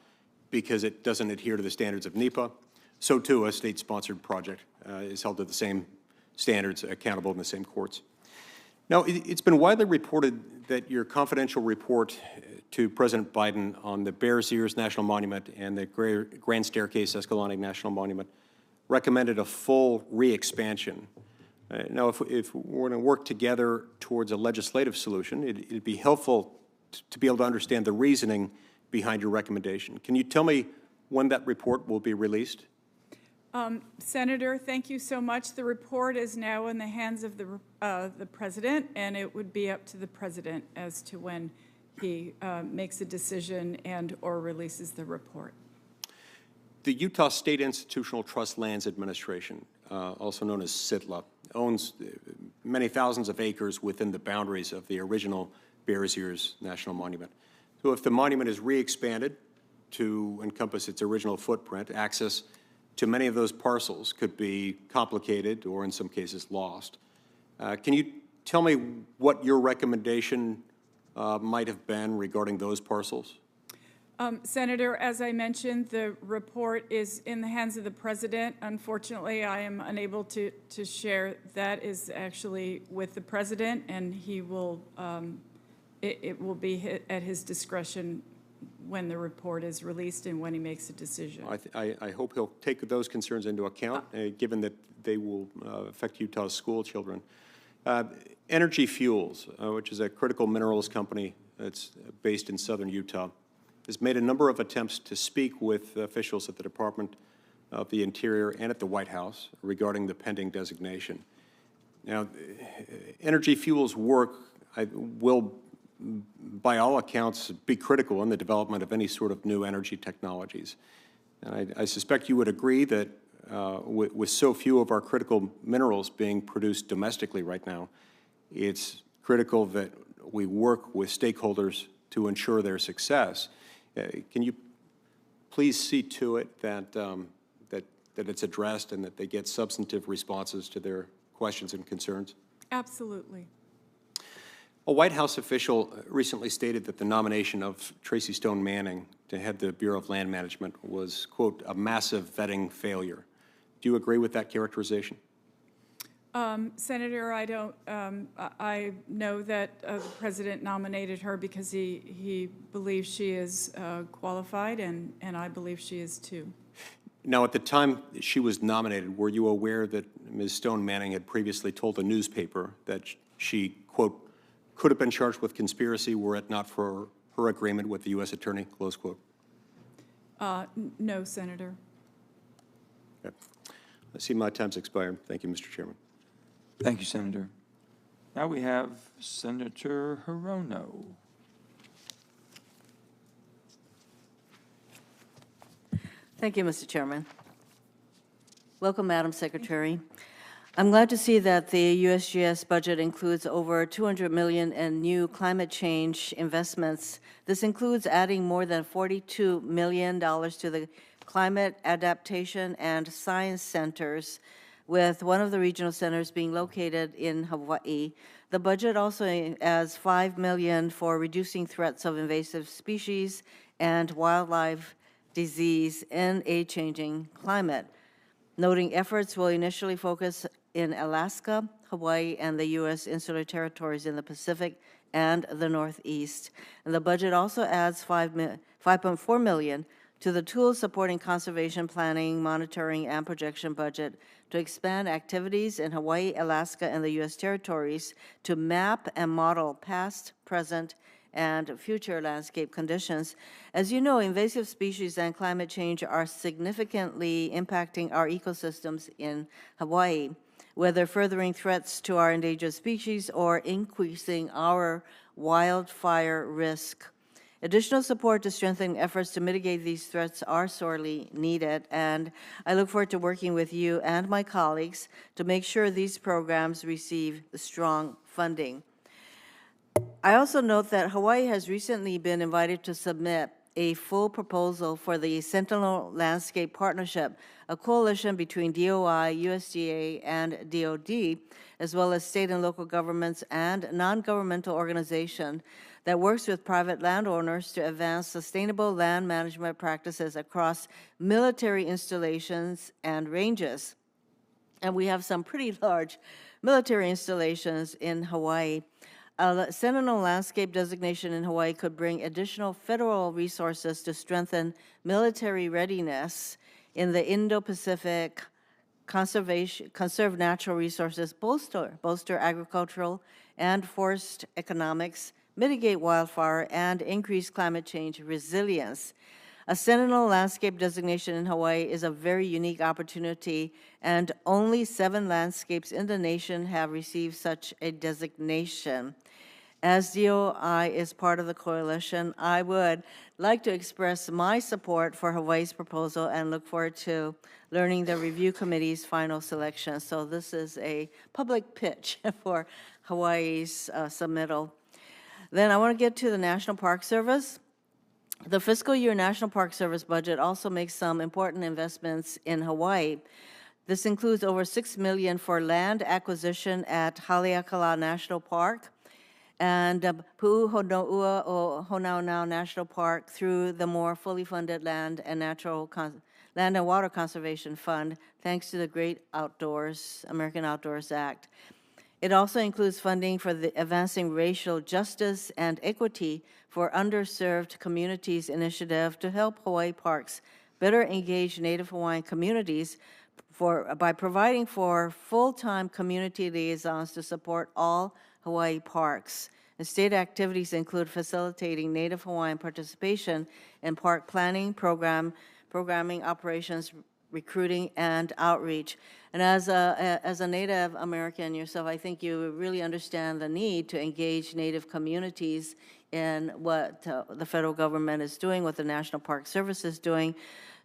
because it doesn't adhere to the standards of NEPA, so too a state-sponsored project is held to the same standards, accountable in the same courts. Now, it's been widely reported that your confidential report to President Biden on the Bears Ears National Monument and the Grand Staircase Escalante National Monument recommended a full re-expansion. Now, if we're going to work together towards a legislative solution, it'd be helpful to be able to understand the reasoning behind your recommendation. Can you tell me when that report will be released? Senator, thank you so much. The report is now in the hands of the President, and it would be up to the President as to when he makes a decision and or releases the report. The Utah State Institutional Trust Lands Administration, also known as SITLA, owns many thousands of acres within the boundaries of the original Bears Ears National Monument. So if the monument is re-expanded to encompass its original footprint, access to many of those parcels could be complicated or in some cases lost. Can you tell me what your recommendation might have been regarding those parcels? Senator, as I mentioned, the report is in the hands of the President. Unfortunately, I am unable to share. That is actually with the President, and he will, it will be at his discretion when the report is released and when he makes a decision. I hope he'll take those concerns into account, given that they will affect Utah's school children. Energy Fuels, which is a critical minerals company that's based in southern Utah, has made a number of attempts to speak with officials at the Department of the Interior and at the White House regarding the pending designation. Now, Energy Fuels' work will, by all accounts, be critical in the development of any sort of new energy technologies. And I suspect you would agree that with so few of our critical minerals being produced domestically right now, it's critical that we work with stakeholders to ensure their success. Can you please see to it that, that it's addressed and that they get substantive responses to their questions and concerns? Absolutely. A White House official recently stated that the nomination of Tracy Stone Manning to head the Bureau of Land Management was, quote, a massive vetting failure. Do you agree with that characterization? Senator, I don't. I know that the President nominated her because he believes she is qualified, and I believe she is too. Now, at the time she was nominated, were you aware that Ms. Stone Manning had previously told a newspaper that she, quote, could have been charged with conspiracy were it not for per agreement with the U.S. Attorney, close quote. No, Senator. Okay. I see my time's expired. Thank you, Mr. Chairman. Thank you, Senator. Now we have Senator Hirono. Thank you, Mr. Chairman. Welcome, Madam Secretary. I'm glad to see that the USGS budget includes over $200 million in new climate change investments. This includes adding more than $42 million to the Climate Adaptation and Science Centers, with one of the regional centers being located in Hawaii. The budget also adds $5 million for reducing threats of invasive species and wildlife disease in a changing climate, noting efforts will initially focus in Alaska, Hawaii, and the U.S. insular territories in the Pacific and the Northeast. And the budget also adds $5.4 million to the tools supporting conservation planning, monitoring, and projection budget to expand activities in Hawaii, Alaska, and the U.S. territories to map and model past, present, and future landscape conditions. As you know, invasive species and climate change are significantly impacting our ecosystems in Hawaii, whether furthering threats to our endangered species or increasing our wildfire risk. Additional support to strengthen efforts to mitigate these threats are sorely needed, and I look forward to working with you and my colleagues to make sure these programs receive strong funding. I also note that Hawaii has recently been invited to submit a full proposal for the Sentinel Landscape Partnership, a coalition between DOI, USDA, and DOD, as well as state and local governments and non-governmental organizations that works with private landowners to advance sustainable land management practices across military installations and ranges. And we have some pretty large military installations in Hawaii. Sentinel Landscape designation in Hawaii could bring additional federal resources to strengthen military readiness in the Indo-Pacific, conserve natural resources, bolster agricultural and forest economics, mitigate wildfire, and increase climate change resilience. A Sentinel Landscape designation in Hawaii is a very unique opportunity, and only 7 landscapes in the nation have received such a designation. As DOI is part of the coalition, I would like to express my support for Hawaii's proposal and look forward to learning the review committee's final selection. So this is a public pitch for Hawaii's submittal. Then I want to get to the National Park Service. The fiscal year National Park Service budget also makes some important investments in Hawaii. This includes over $6 million for land acquisition at Haleakala National Park and Pu'uhono'ua o Honaunau National Park through the more fully funded Land and Water Conservation Fund, thanks to the Great Outdoors, American Outdoors Act. It also includes funding for the Advancing Racial Justice and Equity for Underserved Communities initiative to help Hawaii parks better engage Native Hawaiian communities by providing for full-time community liaisons to support all Hawaii parks. And state activities include facilitating Native Hawaiian participation in park planning, programming, operations, recruiting, and outreach. And as a Native American yourself, I think you really understand the need to engage Native communities in what the federal government is doing, what the National Park Service is doing.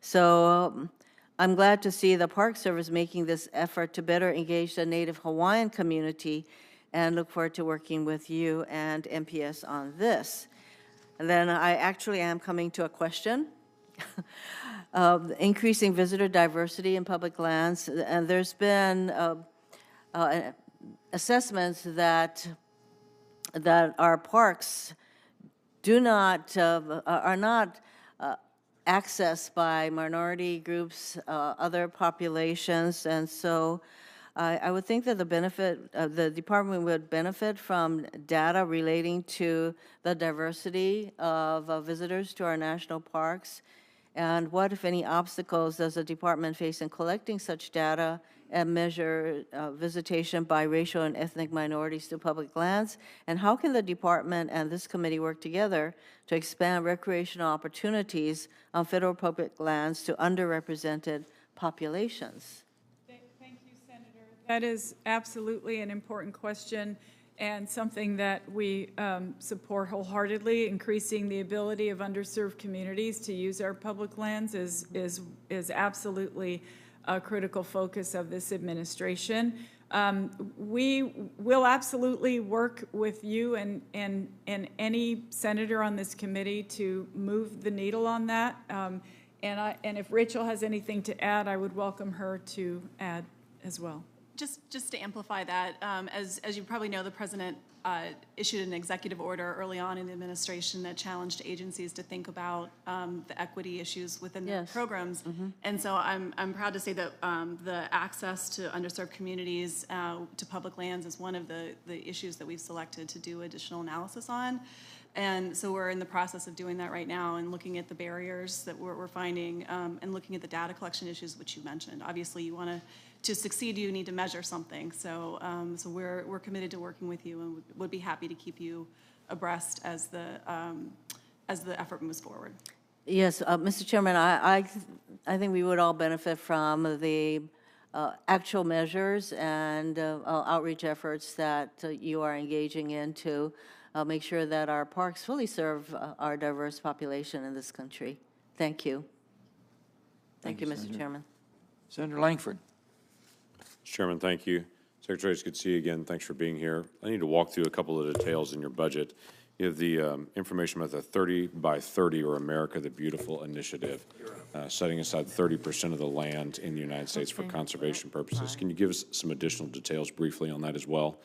So I'm glad to see the Park Service making this effort to better engage the Native Hawaiian community, and look forward to working with you and MPS on this. And then I actually am coming to a question. Increasing visitor diversity in public lands, and there's been assessments that our parks are not accessed by minority groups, other populations, and so I would think that the department would benefit from data relating to the diversity of visitors to our national parks. And what, if any, obstacles does the department face in collecting such data and measure visitation by racial and ethnic minorities to public lands? And how can the department and this committee work together to expand recreational opportunities on federal public lands to underrepresented populations? Thank you, Senator. That is absolutely an important question and something that we support wholeheartedly. Increasing the ability of underserved communities to use our public lands is absolutely a critical focus of this administration. We will absolutely work with you and any senator on this committee to move the needle on that. And if Rachel has anything to add, I would welcome her to add as well. Just to amplify that, as you probably know, the president issued an executive order early on in the administration that challenged agencies to think about the equity issues within their programs. And so I'm proud to say that the access to underserved communities to public lands is one of the issues that we've selected to do additional analysis on. And so we're in the process of doing that right now and looking at the barriers that we're finding and looking at the data collection issues, which you mentioned. Obviously, you want to succeed, you need to measure something. So, so we're committed to working with you and would be happy to keep you abreast as the effort moves forward. Yes, Mr. Chairman, I think we would all benefit from the actual measures and outreach efforts that you are engaging in to make sure that our parks fully serve our diverse population in this country. Thank you. Thank you, Mr. Senator. Chairman. Senator Langford. Mr. Chairman, thank you. Secretary, it's good to see you again. Thanks for being here. I need to walk through a couple of details in your budget. You have the information about the 30 by 30 or America the Beautiful initiative, setting aside 30% of the land in the United States for conservation purposes. Can you give us some additional details briefly on that as well?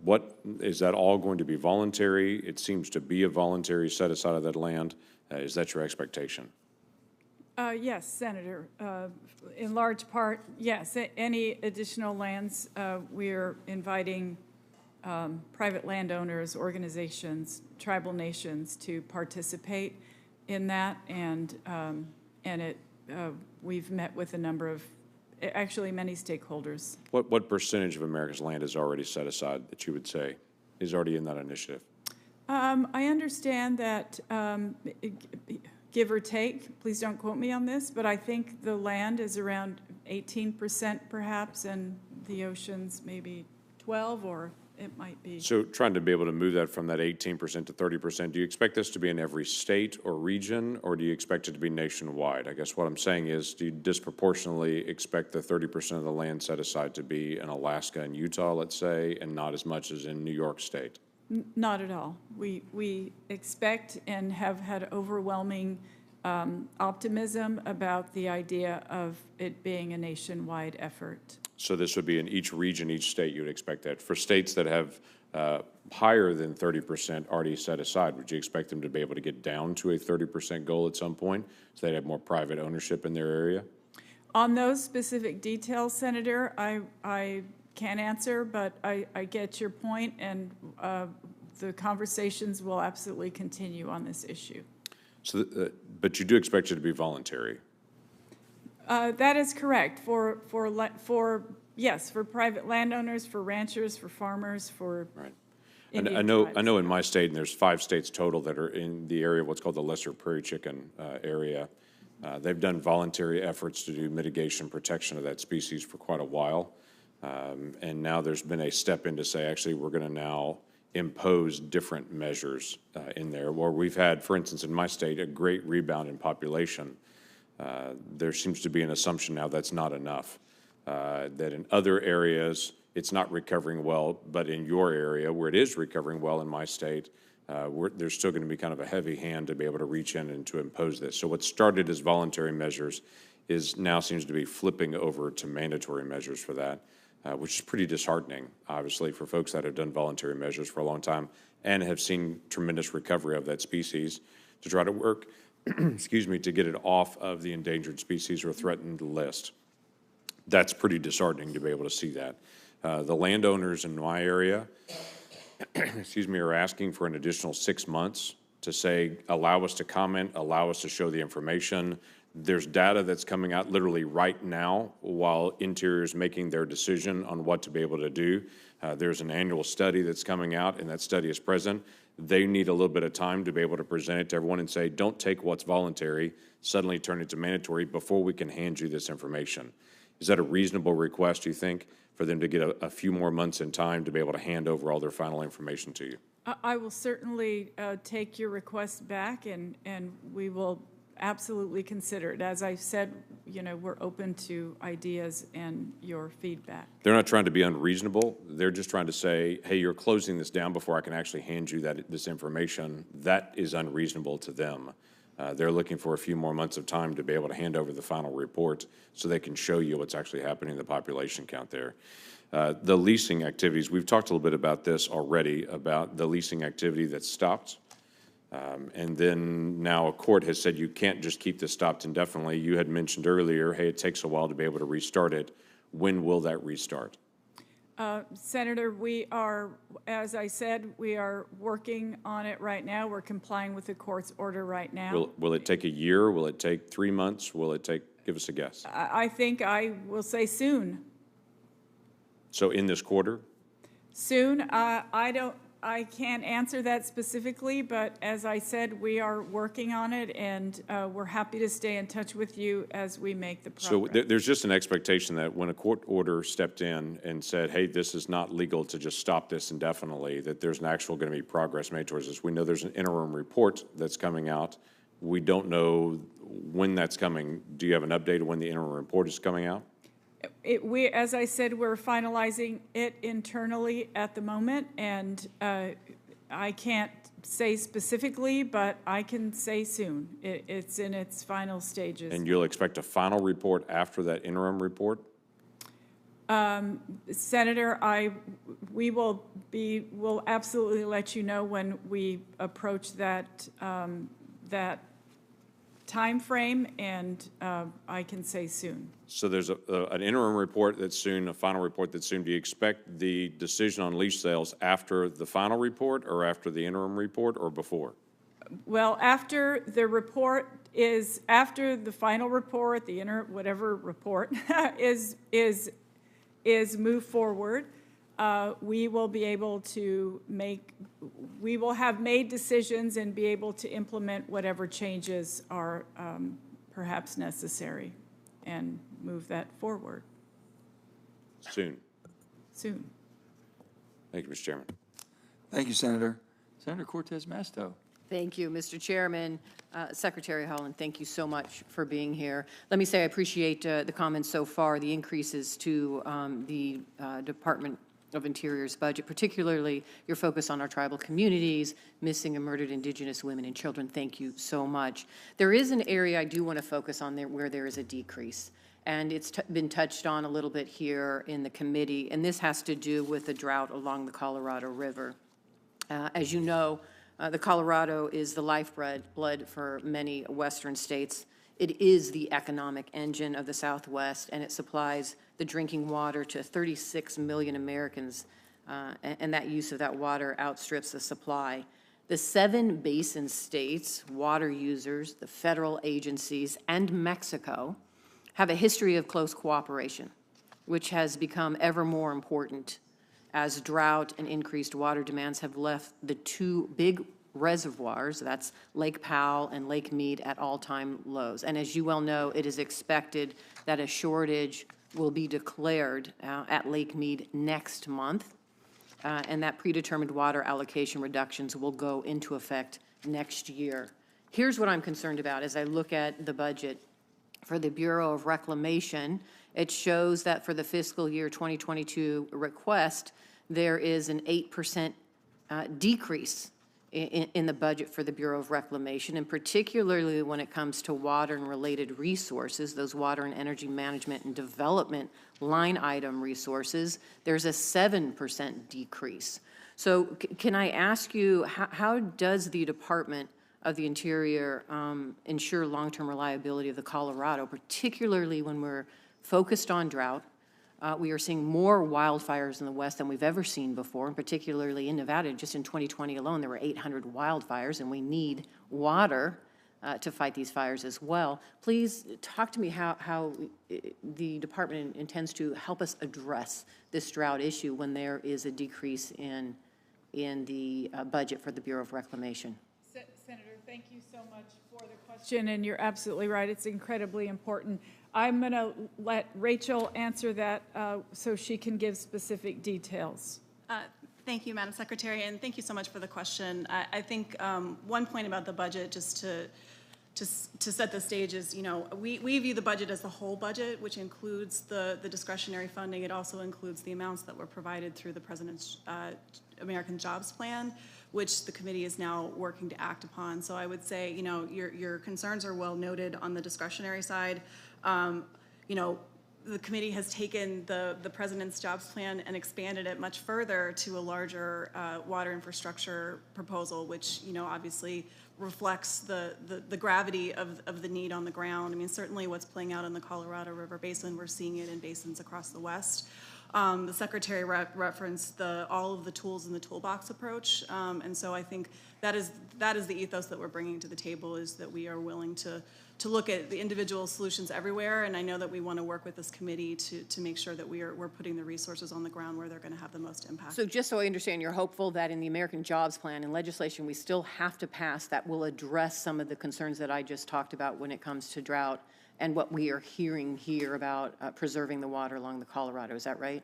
What is that all going to be voluntary? It seems to be a voluntary set aside of that land. Is that your expectation? Yes, Senator. In large part, yes. Any additional lands, we're inviting private landowners, organizations, tribal nations to participate in that, and we've met with a number of, actually many stakeholders. What percentage of America's land is already set aside that you would say is already in that initiative? I understand that, give or take, please don't quote me on this, but I think the land is around 18% perhaps, and the oceans maybe 12, or it might be. So trying to be able to move that from that 18% to 30%, do you expect this to be in every state or region, or do you expect it to be nationwide? I guess what I'm saying is, do you disproportionately expect the 30% of the land set aside to be in Alaska and Utah, let's say, and not as much as in New York State? Not at all. We expect and have had overwhelming optimism about the idea of it being a nationwide effort. So this would be in each region, each state, you would expect that. For states that have higher than 30% already set aside, would you expect them to be able to get down to a 30% goal at some point, so they'd have more private ownership in their area? On those specific details, Senator, I can't answer, but I get your point, and the conversations will absolutely continue on this issue. So, but you do expect it to be voluntary? That is correct. Yes, for private landowners, for ranchers, for farmers, for Right. Indian I know tribes. in my state, and there's 5 states total that are in the area of what's called the lesser prairie chicken area. They've done voluntary efforts to do mitigation protection of that species for quite a while. And now there's been a step in to say, actually, we're going to now impose different measures in there, where we've had, for instance, in my state, a great rebound in population. There seems to be an assumption now that's not enough, that in other areas, it's not recovering well, but in your area, where it is recovering well in my state, there's still going to be kind of a heavy hand to be able to reach in and to impose this. So what started as voluntary measures is now seems to be flipping over to mandatory measures for that, which is pretty disheartening, obviously, for folks that have done voluntary measures for a long time and have seen tremendous recovery of that species, to try to work, excuse me, to get it off of the endangered species or threatened list. That's pretty disheartening to be able to see that. The landowners in my area, excuse me, are asking for an additional 6 months to say, allow us to comment, allow us to show the information. There's data that's coming out literally right now while Interior is making their decision on what to be able to do. There's an annual study that's coming out, and that study is present. They need a little bit of time to be able to present it to everyone and say, don't take what's voluntary, suddenly turn it to mandatory before we can hand you this information. Is that a reasonable request, you think, for them to get a few more months in time to be able to hand over all their final information to you? I will certainly take your request back, and we will absolutely consider it. As I said, you know, we're open to ideas and your feedback. They're not trying to be unreasonable. They're just trying to say, hey, you're closing this down before I can actually hand you this information. That is unreasonable to them. They're looking for a few more months of time to be able to hand over the final report so they can show you what's actually happening in the population count there. The leasing activities, we've talked a little bit about this already, about the leasing activity that's stopped. And then now a court has said you can't just keep this stopped indefinitely. You had mentioned earlier, hey, it takes a while to be able to restart it. When will that restart? Senator, we are, as I said, we are working on it right now. We're complying with the court's order right now. Will it take a year? Will it take 3 months? Will it take, give us a guess. I think I will say soon. So in this quarter? Soon, I can't answer that specifically, but as I said, we are working on it, and we're happy to stay in touch with you as we make the progress. So there's just an expectation that when a court order stepped in and said, hey, this is not legal to just stop this indefinitely, that there's an actual going to be progress made towards this. We know there's an interim report that's coming out. We don't know when that's coming. Do you have an update of when the interim report is coming out? As I said, we're finalizing it internally at the moment, and I can't say specifically, but I can say soon. It's in its final stages. And you'll expect a final report after that interim report? Senator, we'll absolutely let you know when we approach that time frame, and I can say soon. So there's an interim report that's soon, a final report that's soon. Do you expect the decision on lease sales after the final report, or after the interim report, or before? Well, after the final report, whatever report is moved forward, we will be able to we will have made decisions and be able to implement whatever changes are perhaps necessary and move that forward. Soon. Soon. Thank you, Mr. Chairman. Thank you, Senator. Senator Cortez Masto. Thank you, Mr. Chairman. Secretary Haaland, thank you so much for being here. Let me say I appreciate the comments so far, the increases to the Department of Interior's budget, particularly your focus on our tribal communities, missing and murdered Indigenous women and children. Thank you so much. There is an area I do want to focus on there where there is a decrease, and it's been touched on a little bit here in the committee, and this has to do with the drought along the Colorado River. As you know, the Colorado is the lifeblood for many western states. It is the economic engine of the Southwest, and it supplies the drinking water to 36 million Americans, and that use of that water outstrips the supply. The 7 basin states, water users, the federal agencies, and Mexico have a history of close cooperation, which has become ever more important as drought and increased water demands have left the 2 big reservoirs, that's Lake Powell and Lake Mead, at all-time lows. And as you well know, it is expected that a shortage will be declared at Lake Mead next month, and that predetermined water allocation reductions will go into effect next year. Here's what I'm concerned about as I look at the budget for the Bureau of Reclamation. It shows that for the fiscal year 2022 request, there is an 8% decrease in the budget for the Bureau of Reclamation, and particularly when it comes to water and related resources, those water and energy management and development line item resources, there's a 7% decrease. So can I ask you, how does the Department of the Interior ensure long-term reliability of the Colorado, particularly when we're focused on drought? We are seeing more wildfires in the West than we've ever seen before, and particularly in Nevada. Just in 2020 alone, there were 800 wildfires, and we need water to fight these fires as well. Please talk to me how the department intends to help us address this drought issue when there is a decrease in the budget for the Bureau of Reclamation. Senator, thank you so much for the question, and you're absolutely right. It's incredibly important. I'm going to let Rachel answer that so she can give specific details. Thank you, Madam Secretary, and thank you so much for the question. I think one point about the budget, just to set the stage, is, you know, we view the budget as the whole budget, which includes the discretionary funding. It also includes the amounts that were provided through the President's American Jobs Plan, which the committee is now working to act upon. So I would say, you know, your concerns are well noted on the discretionary side. You know, the committee has taken the President's Jobs Plan and expanded it much further to a larger water infrastructure proposal, which, you know, obviously reflects the gravity of the need on the ground. I mean, certainly what's playing out in the Colorado River Basin, we're seeing it in basins across the West. The Secretary referenced all of the tools in the toolbox approach, and so I think that is the ethos that we're bringing to the table, is that we are willing to look at the individual solutions everywhere, and I know that we want to work with this committee to make sure that we're putting the resources on the ground where they're going to have the most impact. So just so I understand, you're hopeful that in the American Jobs Plan and legislation we still have to pass that will address some of the concerns that I just talked about when it comes to drought and what we are hearing here about preserving the water along the Colorado. Is that right?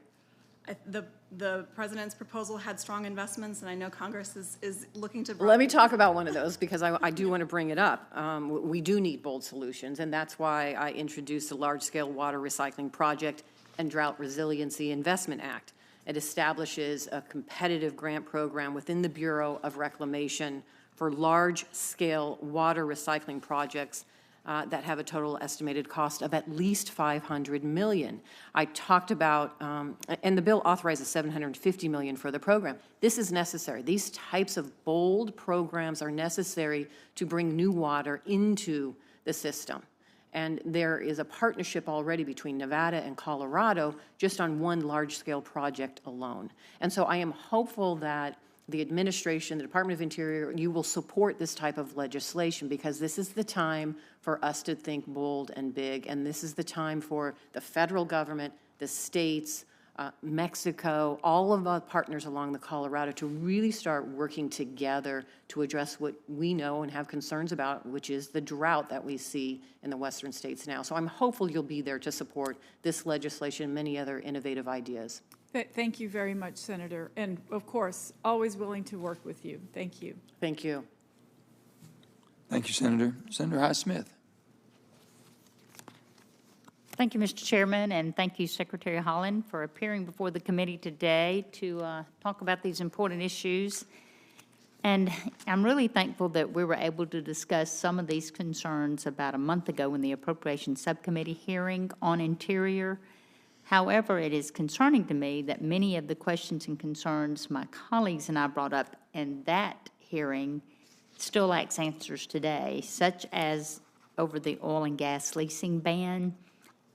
The President's proposal had strong investments, and I know Congress is looking to... Let me talk about one of those, because I do want to bring it up. We do need bold solutions, and that's why I introduced the Large-Scale Water Recycling Project and Drought Resiliency Investment Act. It establishes a competitive grant program within the Bureau of Reclamation for large-scale water recycling projects that have a total estimated cost of at least $500 million. I talked about, and the bill authorizes $750 million for the program. This is necessary. These types of bold programs are necessary to bring new water into the system. And there is a partnership already between Nevada and Colorado just on one large-scale project alone. And so I am hopeful that the administration, the Department of Interior, you will support this type of legislation, because this is the time for us to think bold and big, and this is the time for the federal government, the states, Mexico, all of our partners along the Colorado to really start working together to address what we know and have concerns about, which is the drought that we see in the western states now. So I'm hopeful you'll be there to support this legislation and many other innovative ideas. Thank you very much, Senator. And of course, always willing to work with you. Thank you. Thank you. Thank you, Senator. Senator Hyde-Smith. Thank you, Mr. Chairman, and thank you, Secretary Haaland, for appearing before the committee today to talk about these important issues. And I'm really thankful that we were able to discuss some of these concerns about a month ago in the Appropriations Subcommittee hearing on Interior. However, it is concerning to me that many of the questions and concerns my colleagues and I brought up in that hearing still lacks answers today, such as over the oil and gas leasing ban.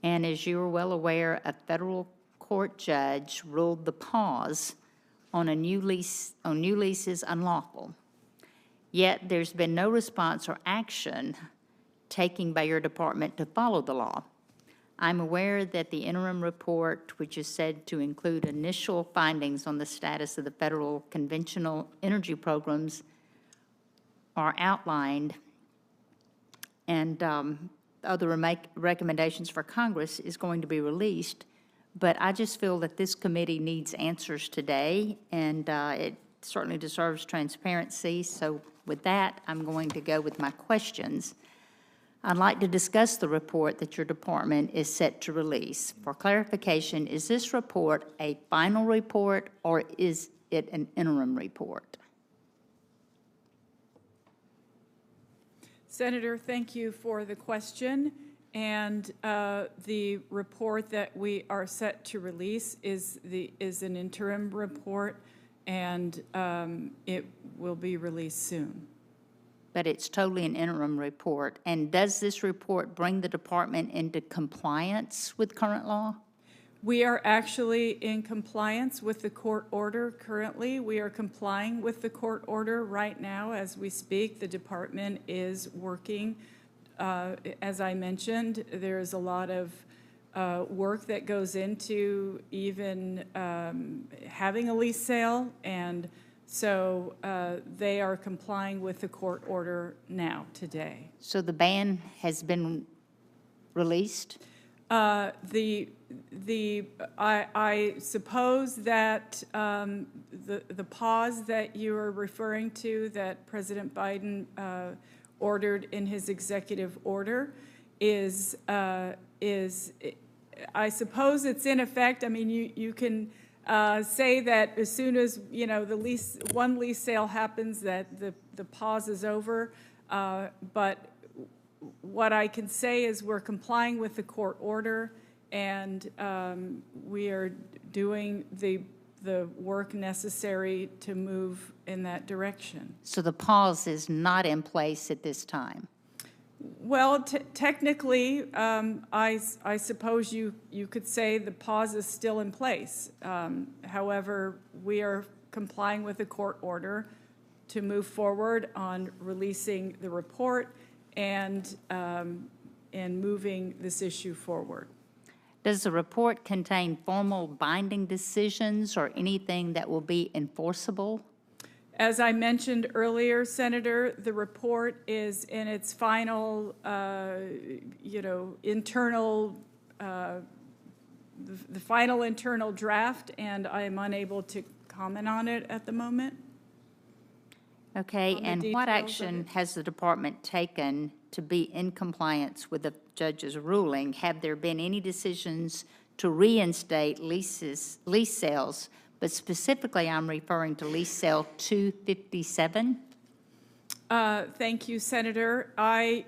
And as you are well aware, a federal court judge ruled the pause on new leases unlawful. Yet there's been no response or action taken by your department to follow the law. I'm aware that the interim report, which is said to include initial findings on the status of the federal conventional energy programs, are outlined, and other recommendations for Congress is going to be released. But I just feel that this committee needs answers today, and it certainly deserves transparency. So with that, I'm going to go with my questions. I'd like to discuss the report that your department is set to release. For clarification, is this report a final report or is it an interim report? Senator, thank you for the question. And the report that we are set to release is an interim report, and it will be released soon. But it's totally an interim report. And does this report bring the department into compliance with current law? We are actually in compliance with the court order currently. We are complying with the court order right now as we speak. The department is working. As I mentioned, there's a lot of work that goes into even having a lease sale, and so they are complying with the court order now, today. So the ban has been released? I suppose that the pause that you are referring to, that President Biden ordered in his executive order, is I suppose it's in effect. I mean, you can say that as soon as, you know, one lease sale happens, that the pause is over, but what I can say is we're complying with the court order, and we are doing the work necessary to move in that direction. So the pause is not in place at this time? Well, technically, I suppose you could say the pause is still in place. However, we are complying with the court order to move forward on releasing the report and moving this issue forward. Does the report contain formal binding decisions or anything that will be enforceable? As I mentioned earlier, Senator, the report is in its final, internal, the final internal draft, and I am unable to comment on it at the moment. Okay, On the and what details of action it. has the department taken to be in compliance with the judge's ruling? Have there been any decisions to reinstate lease sales? But specifically, I'm referring to lease sale 257. Thank you, Senator. I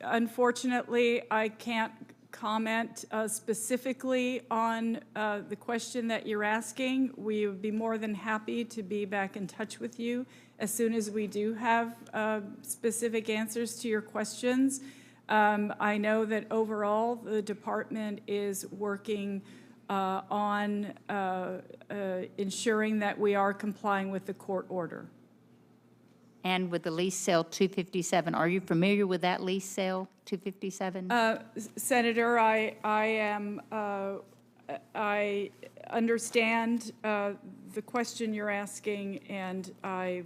unfortunately, I can't comment specifically on the question that you're asking. We would be more than happy to be back in touch with you as soon as we do have specific answers to your questions. I know that overall the department is working on ensuring that we are complying with the court order. And with the lease sale 257, are you familiar with that lease sale 257? Senator, I understand the question you're asking, and I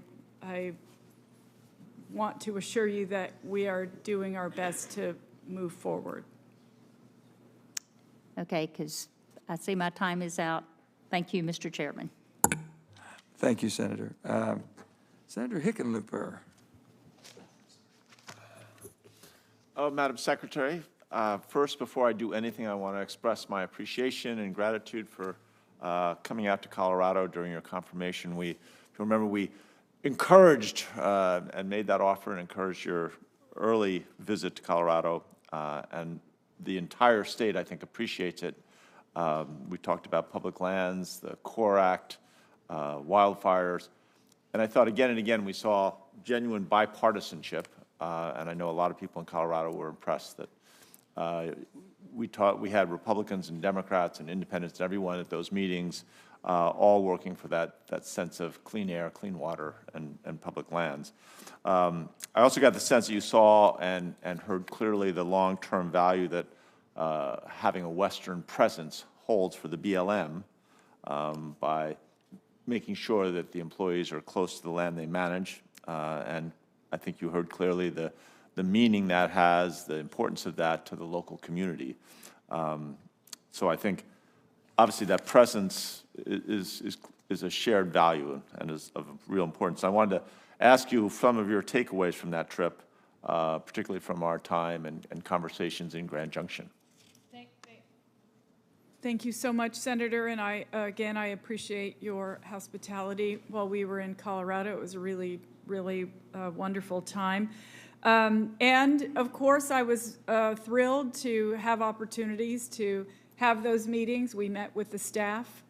want to assure you that we are doing our best to move forward. Okay, because I see my time is out. Thank you, Mr. Chairman. Thank you, Senator. Senator Hickenlooper. Madam Secretary, first, before I do anything, I want to express my appreciation and gratitude for coming out to Colorado during your confirmation. If you remember, we encouraged and made that offer and encouraged your early visit to Colorado, and the entire state, I think, appreciates it. We talked about public lands, the CORE Act, wildfires, and I thought again and again we saw genuine bipartisanship, and I know a lot of people in Colorado were impressed that we had Republicans and Democrats and independents and everyone at those meetings, all working for that sense of clean air, clean water, and public lands. I also got the sense that you saw and heard clearly the long-term value that having a Western presence holds for the BLM by making sure that the employees are close to the land they manage. And I think you heard clearly the meaning that has, the importance of that to the local community. So I think, obviously, that presence is a shared value and is of real importance. I wanted to ask you some of your takeaways from that trip, particularly from our time and conversations in Grand Junction. Thank you so much, Senator, and I appreciate your hospitality while we were in Colorado. It was a really wonderful time. And of course, I was thrilled to have opportunities to have those meetings. We met with the staff,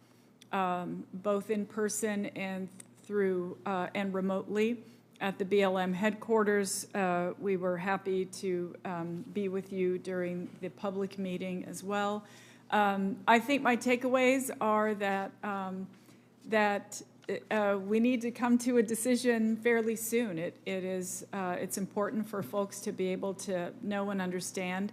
both in person and through and remotely at the BLM headquarters. We were happy to be with you during the public meeting as well. I think my takeaways are that we need to come to a decision fairly soon. It's important for folks to be able to know and understand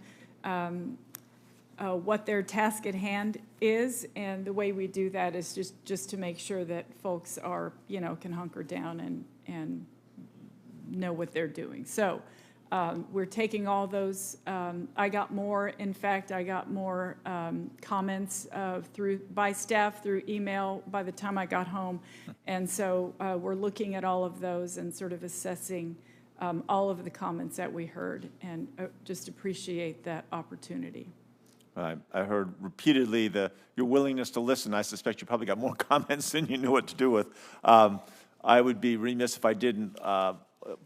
what their task at hand is, and the way we do that is just to make sure that folks are, can hunker down and know what they're doing. So we're taking all those. I got more comments by staff through email by the time I got home. And so we're looking at all of those and sort of assessing all of the comments that we heard, and just appreciate that opportunity. I heard repeatedly your willingness to listen. I suspect you probably got more comments than you knew what to do with. I would be remiss if I didn't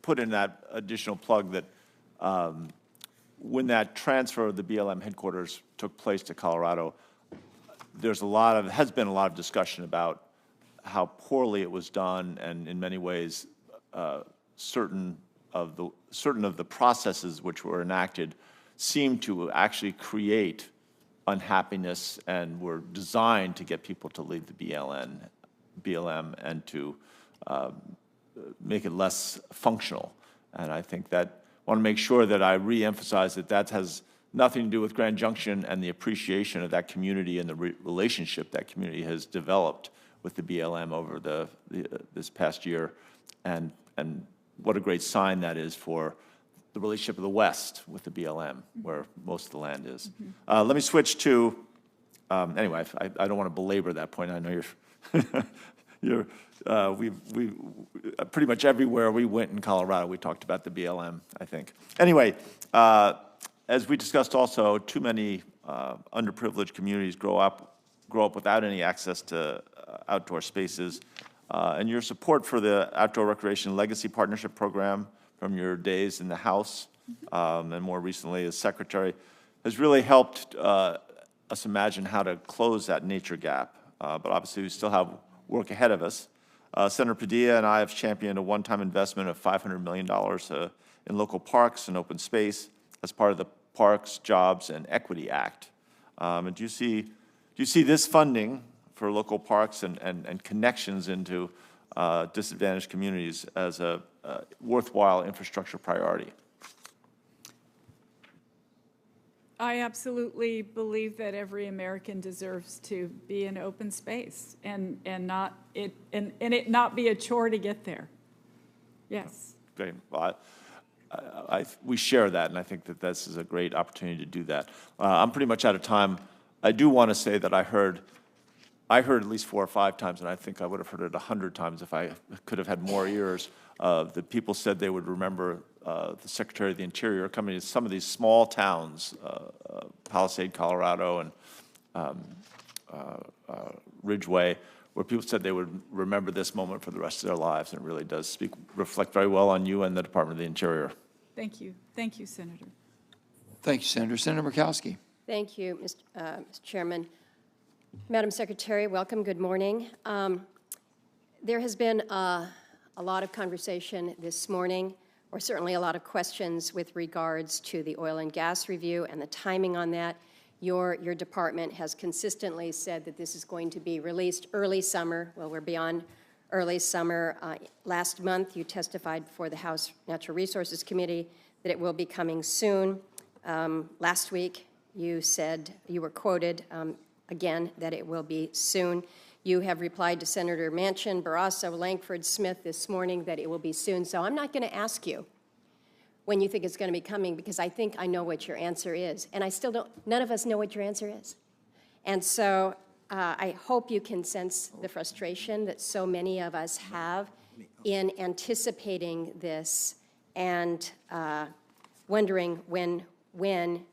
put in that additional plug that when that transfer of the BLM headquarters took place to Colorado, has been a lot of discussion about how poorly it was done, and in many ways, certain of the processes which were enacted seemed to actually create unhappiness and were designed to get people to leave the BLM and to make it less functional. And I think that I want to make sure that I reemphasize that has nothing to do with Grand Junction and the appreciation of that community and the relationship that community has developed with the BLM over this past year, and what a great sign that is for the relationship of the West with the BLM, where most of the land is. Let me switch to, anyway, I don't want to belabor that point. I know we pretty much everywhere we went in Colorado, we talked about the BLM, I think. Anyway, as we discussed also, too many underprivileged communities grow up without any access to outdoor spaces. And your support for the Outdoor Recreation Legacy Partnership Program from your days in the House, and more recently as Secretary, has really helped us imagine how to close that nature gap. But obviously we still have work ahead of us. Senator Padilla and I have championed a one-time investment of $500 million in local parks and open space as part of the Parks, Jobs, and Equity Act. And do you see this funding for local parks and connections into disadvantaged communities as a worthwhile infrastructure priority? I absolutely believe that every American deserves to be in open space and it not be a chore to get there. Yes. Great. Well, we share that, and I think that this is a great opportunity to do that. I'm pretty much out of time. I do want to say that I heard at least 4 or 5 times, and I think I would have heard it 100 times if I could have had more ears. The people said they would remember the Secretary of the Interior coming to some of these small towns, Palisade, Colorado, and Ridgeway, where people said they would remember this moment for the rest of their lives, and it really does reflect very well on you and the Department of the Interior. Thank you. Thank you, Senator. Thank you, Senator. Senator Murkowski. Thank you, Mr. Chairman. Madam Secretary, welcome. Good morning. There has been a lot of conversation this morning, or certainly a lot of questions with regards to the oil and gas review and the timing on that. Your department has consistently said that this is going to be released early summer. Well, we're beyond early summer. Last month, you testified before the House Natural Resources Committee that it will be coming soon. Last week, you said, you were quoted again, that it will be soon. You have replied to Senator Manchin, Barrasso, Langford, Smith this morning that it will be soon. So I'm not going to ask you when you think it's going to be coming, because I think I know what your answer is. And I still don't, none of us know what your answer is. And so I hope you can sense the frustration that so many of us have in anticipating this and wondering when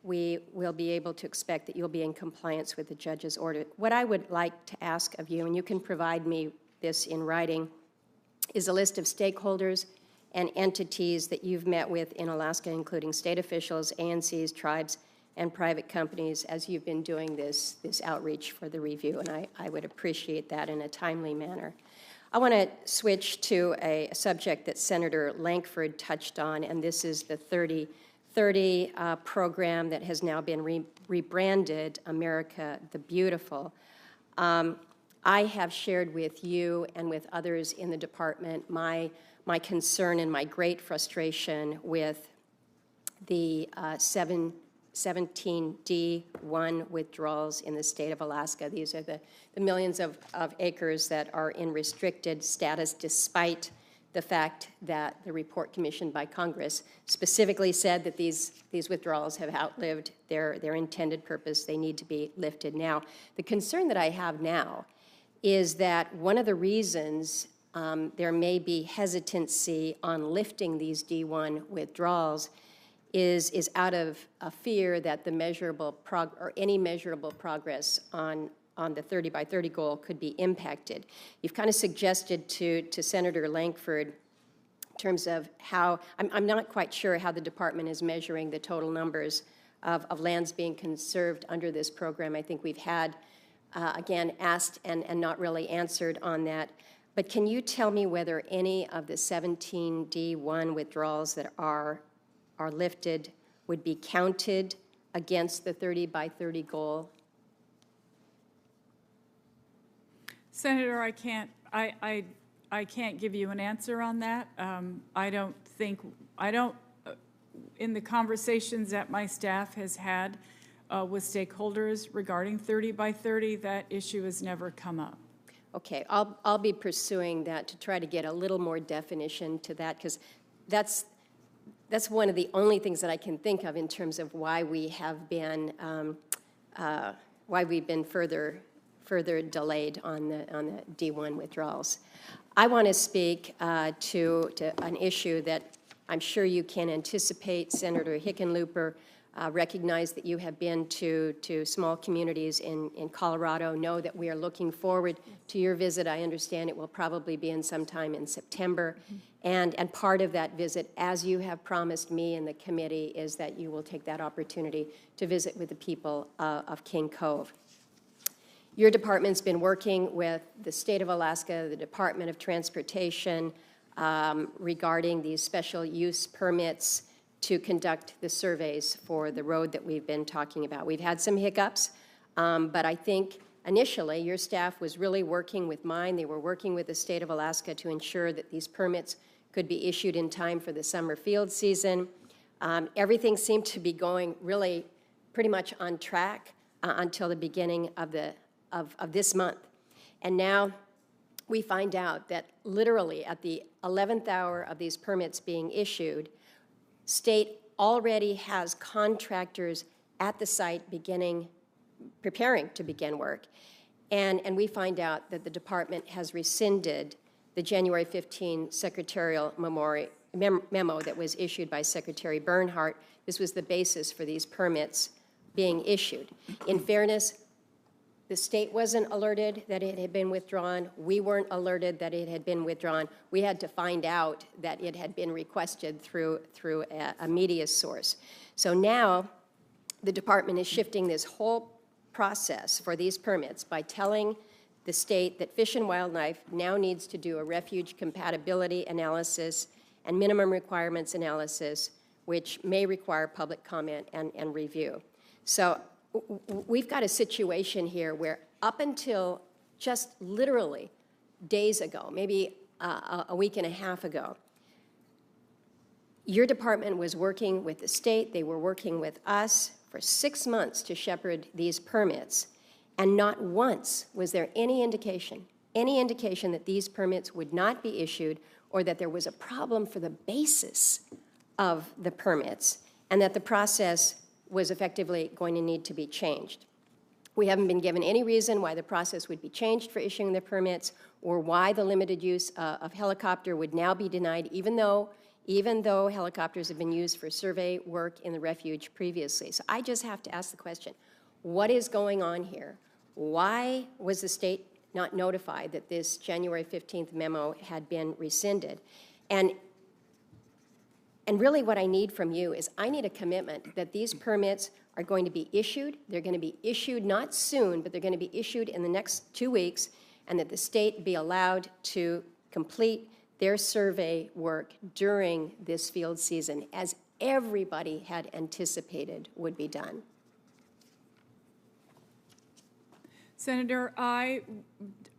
we will be able to expect that you'll be in compliance with the judge's order. What I would like to ask of you, and you can provide me this in writing, is a list of stakeholders and entities that you've met with in Alaska, including state officials, ANCs, tribes, and private companies, as you've been doing this outreach for the review, and I would appreciate that in a timely manner. I want to switch to a subject that Senator Langford touched on, and this is the 30 30 program that has now been rebranded America the Beautiful. I have shared with you and with others in the department my concern and my great frustration with the 17D1 withdrawals in the state of Alaska. These are the millions of acres that are in restricted status, despite the fact that the report commissioned by Congress specifically said that these withdrawals have outlived their intended purpose. They need to be lifted now. The concern that I have now is that one of the reasons there may be hesitancy on lifting these D1 withdrawals is out of a fear that the measurable any measurable progress on the 30 by 30 goal could be impacted. You've kind of suggested to Senator Lankford in terms of how, I'm not quite sure how the department is measuring the total numbers of lands being conserved under this program. I think we've had, again, asked and not really answered on that. But can you tell me whether any of the 17D1 withdrawals that are lifted would be counted against the 30 by 30 goal? Senator, I can't give you an answer on that. In the conversations that my staff has had with stakeholders regarding 30 by 30, that issue has never come up. Okay, I'll be pursuing that to try to get a little more definition to that, because that's one of the only things that I can think of in terms of why we have been why we've been further delayed on the D1 withdrawals. I want to speak to an issue that I'm sure you can anticipate. Senator Hickenlooper recognized that you have been to small communities in Colorado, know that we are looking forward to your visit. I understand it will probably be in sometime in September. And part of that visit, as you have promised me and the committee, is that you will take that opportunity to visit with the people of King Cove. Your department's been working with the state of Alaska, the Department of Transportation, regarding these special use permits to conduct the surveys for the road that we've been talking about. We've had some hiccups, but I think initially your staff was really working with mine. They were working with the state of Alaska to ensure that these permits could be issued in time for the summer field season. Everything seemed to be going really pretty much on track until the beginning of this month. And now we find out that literally at the 11th hour of these permits being issued, state already has contractors at the site preparing to begin work. And we find out that the department has rescinded the January 15 secretarial memo that was issued by Secretary Bernhardt. This was the basis for these permits being issued. In fairness, the state wasn't alerted that it had been withdrawn. We weren't alerted that it had been withdrawn. We had to find out that it had been requested through a media source. So now the department is shifting this whole process for these permits by telling the state that Fish and Wildlife now needs to do a refuge compatibility analysis and minimum requirements analysis, which may require public comment and review. So we've got a situation here where up until just literally days ago, maybe a week and a half ago, your department was working with the state, they were working with us for 6 months to shepherd these permits, and not once was there any indication that these permits would not be issued or that there was a problem for the basis of the permits and that the process was effectively going to need to be changed. We haven't been given any reason why the process would be changed for issuing the permits or why the limited use of helicopter would now be denied, even though helicopters have been used for survey work in the refuge previously. So I just have to ask the question, what is going on here? Why was the state not notified that this January 15th memo had been rescinded? And really what I need from you is I need a commitment that these permits are going to be issued. They're going to be issued not soon, but they're going to be issued in the next 2 weeks, and that the state be allowed to complete their survey work during this field season, as everybody had anticipated would be done. Senator, I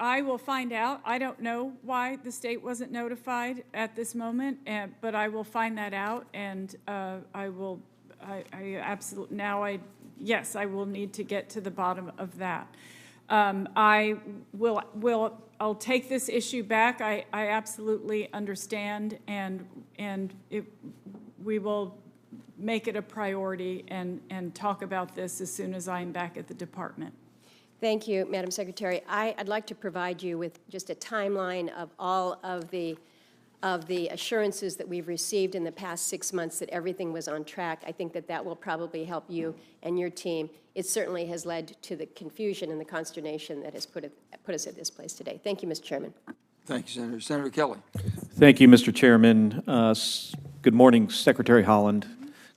will find out. I don't know why the state wasn't notified at this moment, but I will find that out, and I absolutely, yes, I will need to get to the bottom of that. I'll take this issue back. I absolutely understand, and we will make it a priority and talk about this as soon as I'm back at the department. Thank you, Madam Secretary. I'd like to provide you with just a timeline of all of the assurances that we've received in the past 6 months that everything was on track. I think that will probably help you and your team. It certainly has led to the confusion and the consternation that has put us at this place today. Thank you, Mr. Chairman. Thank you, Senator. Senator Kelly. Thank you, Mr. Chairman. Good morning, Secretary Haaland.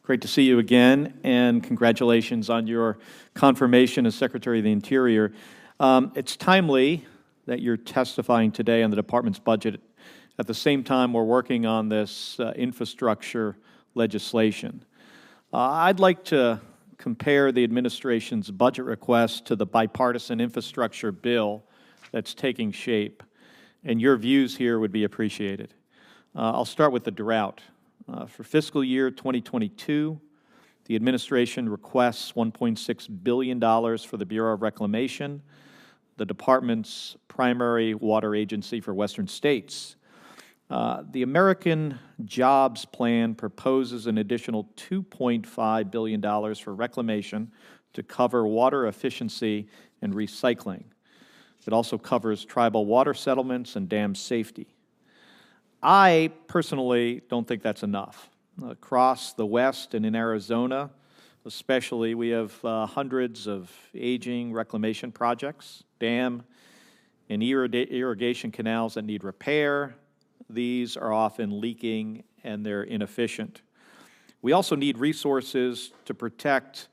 Great to see you again, and congratulations on your confirmation as Secretary of the Interior. It's timely that you're testifying today on the department's budget. At the same time, we're working on this infrastructure legislation. I'd like to compare the administration's budget request to the bipartisan infrastructure bill that's taking shape, and your views here would be appreciated. I'll start with the drought. For fiscal year 2022, the administration requests $1.6 billion for the Bureau of Reclamation, the department's primary water agency for western states. The American Jobs Plan proposes an additional $2.5 billion for reclamation to cover water efficiency and recycling. It also covers tribal water settlements and dam safety. I personally don't think that's enough. Across the West and in Arizona, especially, we have hundreds of aging reclamation projects, dam and irrigation canals that need repair. These are often leaking and they're inefficient. We also need resources to protect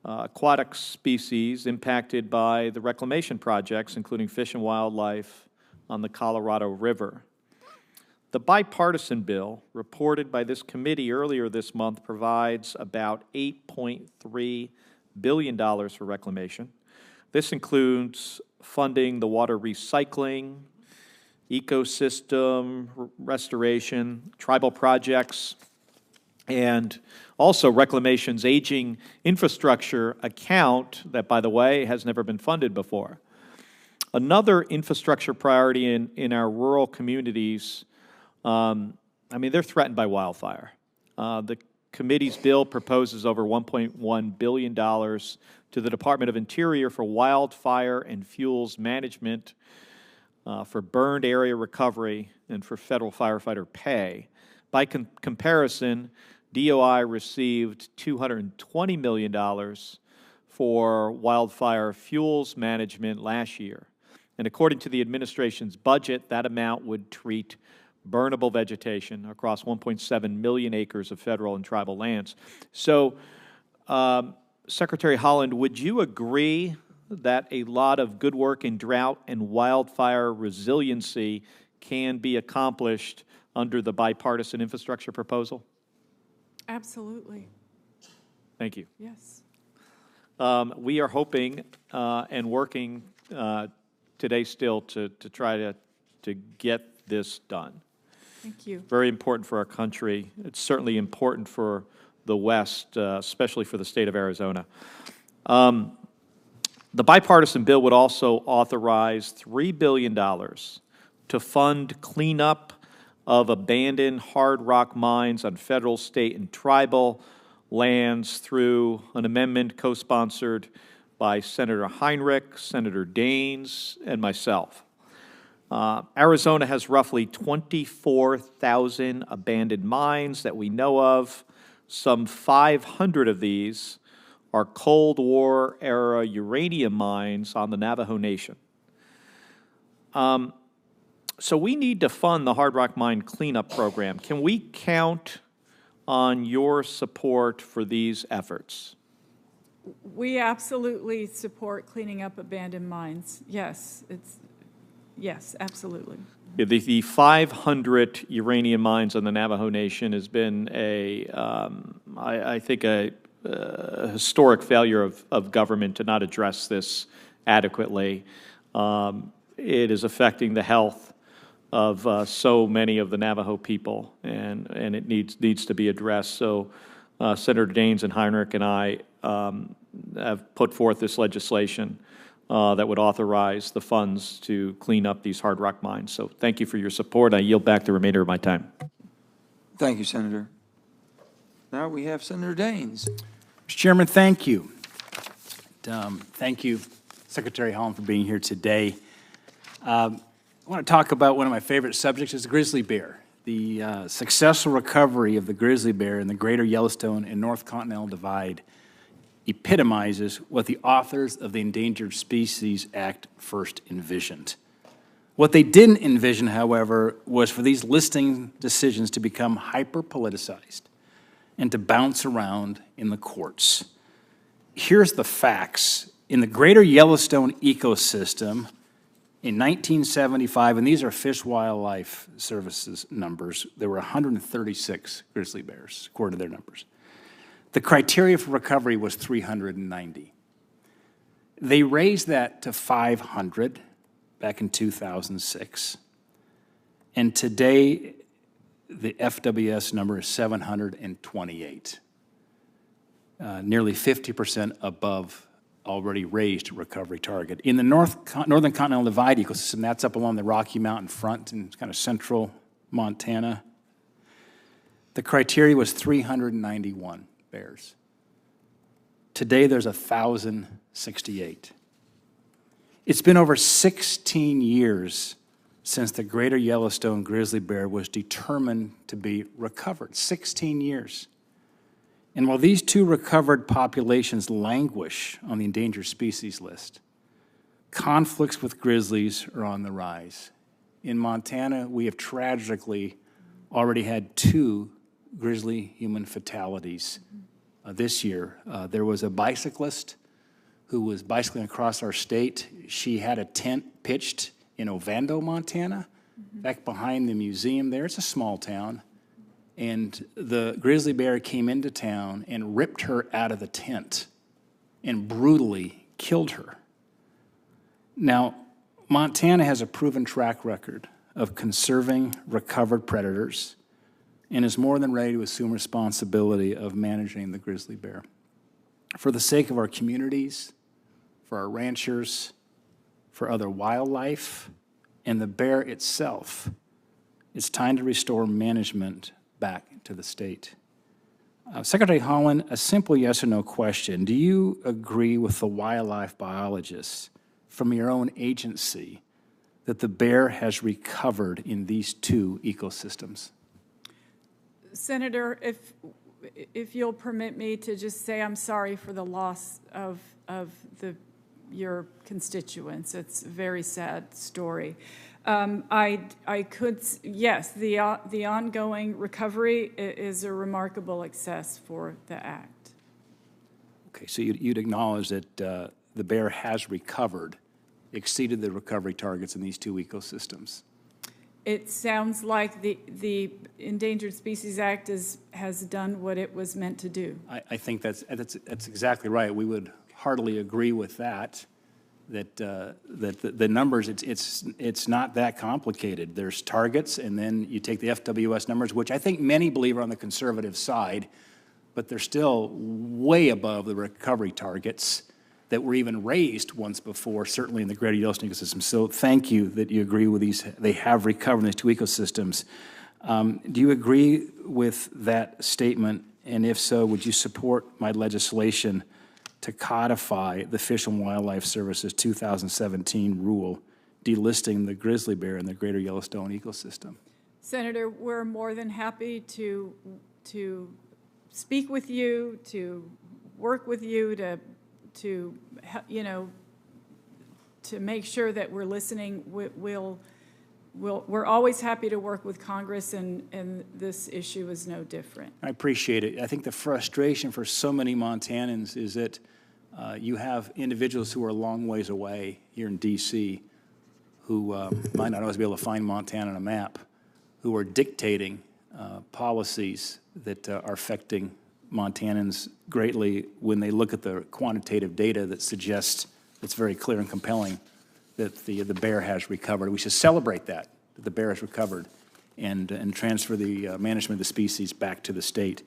aquatic species impacted by the reclamation projects, including fish and wildlife on the Colorado River. The bipartisan bill reported by this committee earlier this month provides about $8.3 billion for reclamation. This includes funding the water recycling, ecosystem restoration, tribal projects, and also reclamation's aging infrastructure account that, by the way, has never been funded before. Another infrastructure priority in our rural communities, they're threatened by wildfire. The committee's bill proposes over $1.1 billion to the Department of Interior for wildfire and fuels management, for burned area recovery, and for federal firefighter pay. By comparison, DOI received $220 million for wildfire fuels management last year. And according to the administration's budget, that amount would treat burnable vegetation across 1.7 million acres of federal and tribal lands. So, Secretary Haaland, would you agree that a lot of good work in drought and wildfire resiliency can be accomplished under the bipartisan infrastructure proposal? Absolutely. Thank you. Yes. We are hoping and working today still to try to get this done. Thank you. Very important for our country. It's certainly important for the West, especially for the state of Arizona. The bipartisan bill would also authorize $3 billion to fund cleanup of abandoned hard rock mines on federal, state, and tribal lands through an amendment co-sponsored by Senator Heinrich, Senator Daines, and myself. Arizona has roughly 24,000 abandoned mines that we know of. Some 500 of these are Cold War-era uranium mines on the Navajo Nation. So we need to fund the hard rock mine cleanup program. Can we count on your support for these efforts? We absolutely support cleaning up abandoned mines. Yes, yes, absolutely. The 500 uranium mines on the Navajo Nation has been I think a historic failure of government to not address this adequately. It is affecting the health of so many of the Navajo people, and it needs to be addressed. So Senator Daines and Heinrich and I have put forth this legislation that would authorize the funds to clean up these hard rock mines. So thank you for your support. I yield back the remainder of my time. Thank you, Senator. Now we have Senator Daines. Mr. Chairman, thank you. Thank you, Secretary Haaland, for being here today. I want to talk about one of my favorite subjects is the grizzly bear. The successful recovery of the grizzly bear in the greater Yellowstone and North Continental Divide epitomizes what the authors of the Endangered Species Act first envisioned. What they didn't envision, however, was for these listing decisions to become hyper-politicized and to bounce around in the courts. Here's the facts. In the greater Yellowstone ecosystem, in 1975, and these are Fish Wildlife Services numbers, there were 136 grizzly bears, according to their numbers. The criteria for recovery was 390. They raised that to 500 back in 2006. And today, the FWS number is 728, nearly 50% above already raised recovery target. In the Northern Continental Divide ecosystem, that's up along the Rocky Mountain front in kind of central Montana, the criteria was 391 bears. Today, there's 1,068. It's been over 16 years since the greater Yellowstone grizzly bear was determined to be recovered. 16 years. And while these two recovered populations languish on the endangered species list, conflicts with grizzlies are on the rise. In Montana, we have tragically already had 2 grizzly human fatalities this year. There was a bicyclist who was bicycling across our state. She had a tent pitched in Ovando, Montana, back behind the museum there. It's a small town. And the grizzly bear came into town and ripped her out of the tent and brutally killed her. Now, Montana has a proven track record of conserving recovered predators and is more than ready to assume responsibility of managing the grizzly bear. For the sake of our communities, for our ranchers, for other wildlife, and the bear itself, it's time to restore management back to the state. Secretary Haaland, a simple yes or no question. Do you agree with the wildlife biologists from your own agency that the bear has recovered in these 2 ecosystems? Senator, if you'll permit me to just say I'm sorry for the loss of your constituents. It's a very sad story. I could, yes, the ongoing recovery is a remarkable success for the act. Okay, so you'd acknowledge that the bear has recovered, exceeded the recovery targets in these 2 ecosystems. It sounds like the Endangered Species Act has done what it was meant to do. I think that's exactly right. We would heartily agree with that. That the numbers, it's not that complicated. There's targets, and then you take the FWS numbers, which I think many believe are on the conservative side, but they're still way above the recovery targets that were even raised once before, certainly in the greater Yellowstone ecosystem. So thank you that you agree with these. They have recovered in these 2 ecosystems. Do you agree with that statement? And if so, would you support my legislation to codify the Fish and Wildlife Service's 2017 rule delisting the grizzly bear in the greater Yellowstone ecosystem? Senator, we're more than happy to speak with you, to work with you, to make sure that we're listening. We're always happy to work with Congress, and this issue is no different. I appreciate it. I think the frustration for so many Montanans is that you have individuals who are a long ways away here in D.C. who might not always be able to find Montana on a map, who are dictating policies that are affecting Montanans greatly when they look at the quantitative data that suggests it's very clear and compelling that the bear has recovered. We should celebrate that the bear has recovered and transfer the management of the species back to the state.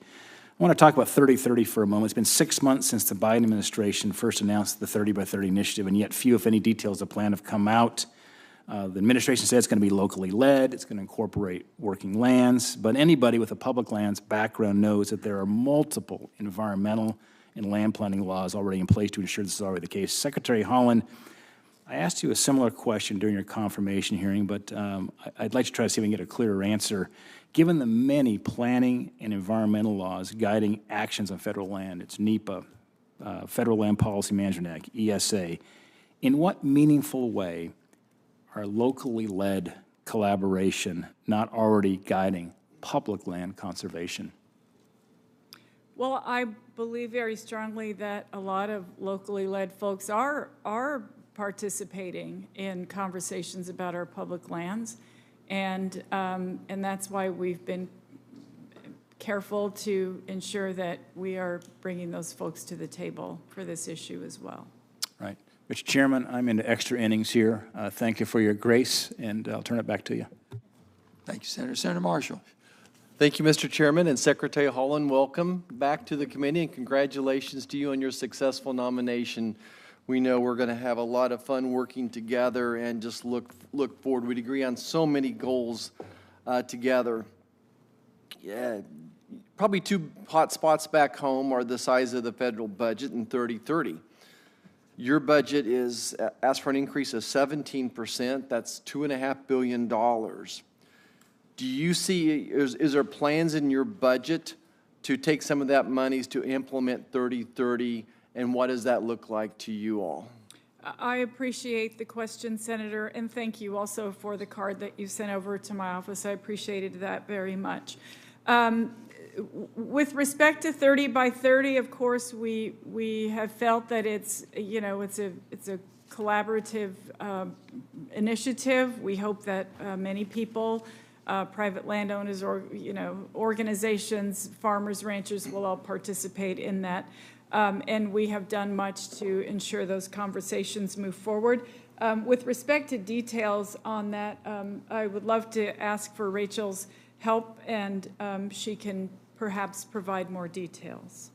I want to talk about 30-30 for a moment. It's been 6 months since the Biden administration first announced the 30 by 30 initiative, and yet few, if any, details of the plan have come out. The administration said it's going to be locally led, it's going to incorporate working lands, but anybody with a public lands background knows that there are multiple environmental and land planning laws already in place to ensure this is already the case. Secretary Haaland, I asked you a similar question during your confirmation hearing, but I'd like to try to see if we can get a clearer answer. Given the many planning and environmental laws guiding actions on federal land, it's NEPA, Federal Land Policy Management Act, ESA, in what meaningful way are locally led collaboration not already guiding public land conservation? Well, I believe very strongly that a lot of locally led folks are participating in conversations about our public lands, and that's why we've been careful to ensure that we are bringing those folks to the table for this issue as well. Right. Mr. Chairman, I'm into extra innings here. Thank you for your grace, and I'll turn it back to you. Thank you, Senator. Senator Marshall. Thank you, Mr. Chairman, and Secretary Haaland, welcome back to the committee, and congratulations to you on your successful nomination. We know we're going to have a lot of fun working together and just look forward. We'd agree on so many goals together. Yeah, probably two hot spots back home are the size of the federal budget and 30-30. Your budget is asked for an increase of 17%. That's $2.5 billion. Do you see, is there plans in your budget to take some of that monies to implement 30-30, and what does that look like to you all? I appreciate the question, Senator, and thank you also for the card that you sent over to my office. I appreciated that very much. With respect to 30 by 30, of course, we have felt that it's a collaborative initiative. We hope that many people, private landowners, or organizations, farmers, ranchers, will all participate in that. And we have done much to ensure those conversations move forward. With respect to details on that, I would love to ask for Rachel's help, and she can perhaps provide more details.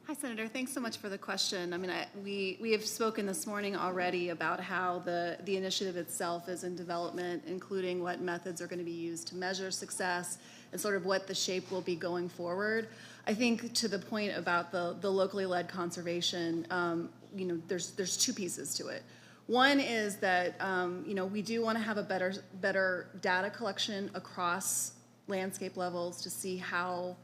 Hi, Senator. Thanks so much for the question. I mean, we have spoken this morning already about how the initiative itself is in development, including what methods are going to be used to measure success and sort of what the shape will be going forward. I think to the point about the locally led conservation, there's two pieces to it. One is that we do want to have a better data collection across landscape levels to see how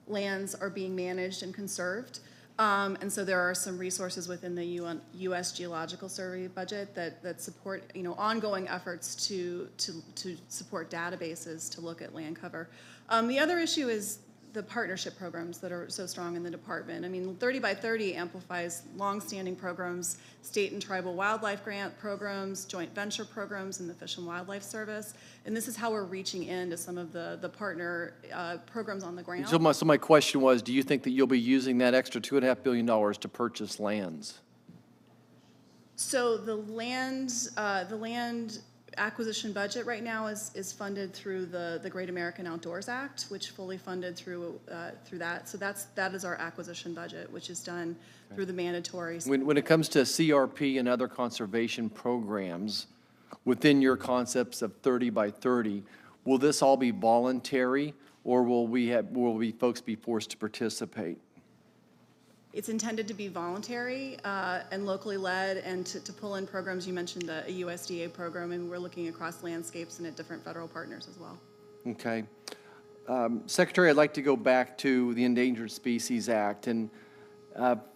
lands are being managed and conserved. And so there are some resources within the U.S. Geological Survey budget that support ongoing efforts to support databases to look at land cover. The other issue is the partnership programs that are so strong in the department. I mean, 30 by 30 amplifies longstanding programs, state and tribal wildlife grant programs, joint venture programs in the Fish and Wildlife Service, and this is how we're reaching into some of the partner programs on the ground. So my question was, do you think that you'll be using that extra $2.5 billion to purchase lands? So the land acquisition budget right now is funded through the Great American Outdoors Act, which fully funded through that. So that is our acquisition budget, which is done through the mandatory. When it comes to CRP and other conservation programs, within your concepts of 30 by 30, will this all be voluntary, or will folks be forced to participate? It's intended to be voluntary and locally led, and to pull in programs. You mentioned a USDA program, and we're looking across landscapes and at different federal partners as well. Okay. Secretary, I'd like to go back to the Endangered Species Act, and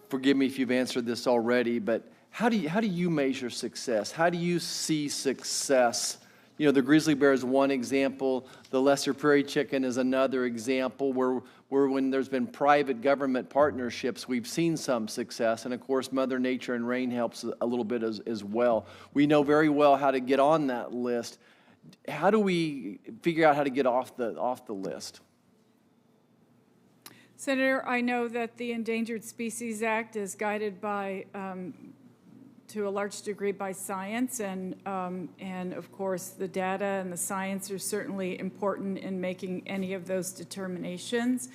forgive me if you've answered this already, but how do you measure success? How do you see success You know, the grizzly bear is one example. The lesser prairie chicken is another example where when there's been private government partnerships, we've seen some success. And of course, Mother Nature and rain helps a little bit as well. We know very well how to get on that list. How do we figure out how to get off the list? Senator, I know that the Endangered Species Act is guided by, to a large degree, by science, and of course, the data and the science are certainly important in making any of those determinations.